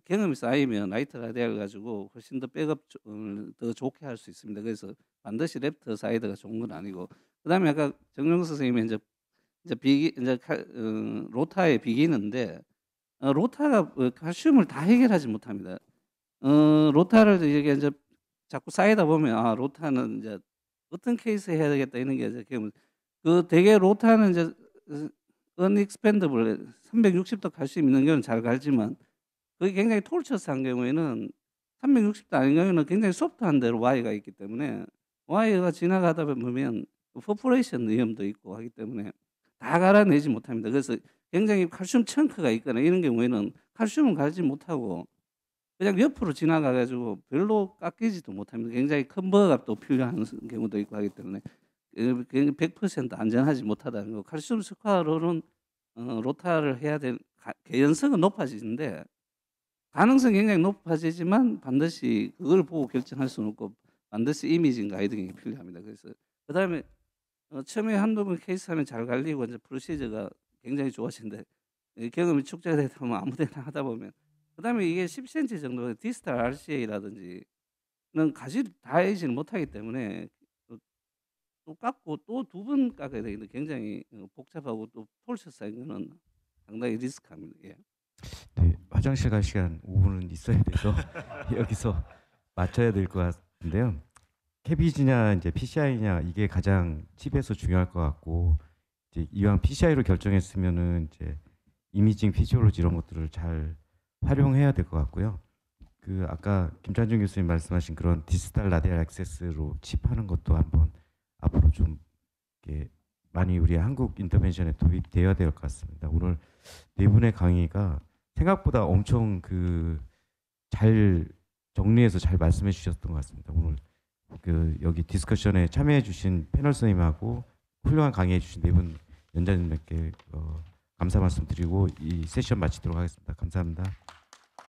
경험이 쌓이면 라이트 라디알 가지고 훨씬 더 백업 더 좋게 할 수 있습니다. 그래서 반드시 랩트 사이드가 좋은 건 아니고 그다음에 아까 정명수 선생님이 이제 로타의 비기는데 로타가 칼슘을 다 해결하지 못합니다. 로타를 이제 자꾸 쌓이다 보면 로타는 이제 어떤 케이스 해야 되겠다 이런 게 이제 되게 로타는 이제 unexpandable 360도 갈 수 있는 경우는 잘 갈지만 그게 굉장히 톨처스한 경우에는 360도 아닌 경우에는 굉장히 소프트한 대로 와이가 있기 때문에 와이가 지나가다 보면 퍼포레이션 위험도 있고 하기 때문에 다 갈아내지 못합니다. 그래서 굉장히 칼슘 청크가 있거나 이런 경우에는 칼슘은 갈지 못하고 그냥 옆으로 지나가가지고 별로 깎이지도 못합니다. 굉장히 큰 버값도 필요한 경우도 있고 하기 때문에 100% 안전하지 못하다는 거. 칼슘 스쿼어로는 로타를 해야 될 개연성은 높아지는데 가능성이 굉장히 높아지지만 반드시 그걸 보고 결정할 수는 없고 반드시 이미징 가이딩이 필요합니다. 그래서 그다음에 처음에 한두 번 케이스 하면 잘 갈리고 이제 프로시저가 굉장히 좋아지는데 경험이 축적되다 보면 아무데나 하다 보면 그다음에 이게 10cm 정도 디스탈 RCA라든지는 가지 다 해지는 못하기 때문에 또 깎고 또 두 번 깎아야 되는데 굉장히 복잡하고 또 톨스 쌓인 거는 상당히 리스크합니다. 예. 네, 화장실 갈 시간 5분은 있어야 돼서 여기서 맞춰야 될 것 같은데요. 캐비지냐 이제 PCI냐 이게 가장 칩에서 중요할 것 같고 이제 이왕 PCI로 결정했으면은 이제 이미징 피지올로지 이런 것들을 잘 활용해야 될 것 같고요. 아까 김찬준 교수님 말씀하신 그런 디지털 라디알 액세스로 칩하는 것도 한번 앞으로 좀 이렇게 많이 우리 한국 인터벤션에 도입되어야 될 것 같습니다. 오늘 네 분의 강의가 생각보다 엄청 잘 정리해서 잘 말씀해 주셨던 것 같습니다. 오늘 그 여기 디스커션에 참여해 주신 패널 선생님하고 훌륭한 강의해 주신 네 분 연자님들께 감사 말씀드리고 이 세션 마치도록 하겠습니다. 감사합니다.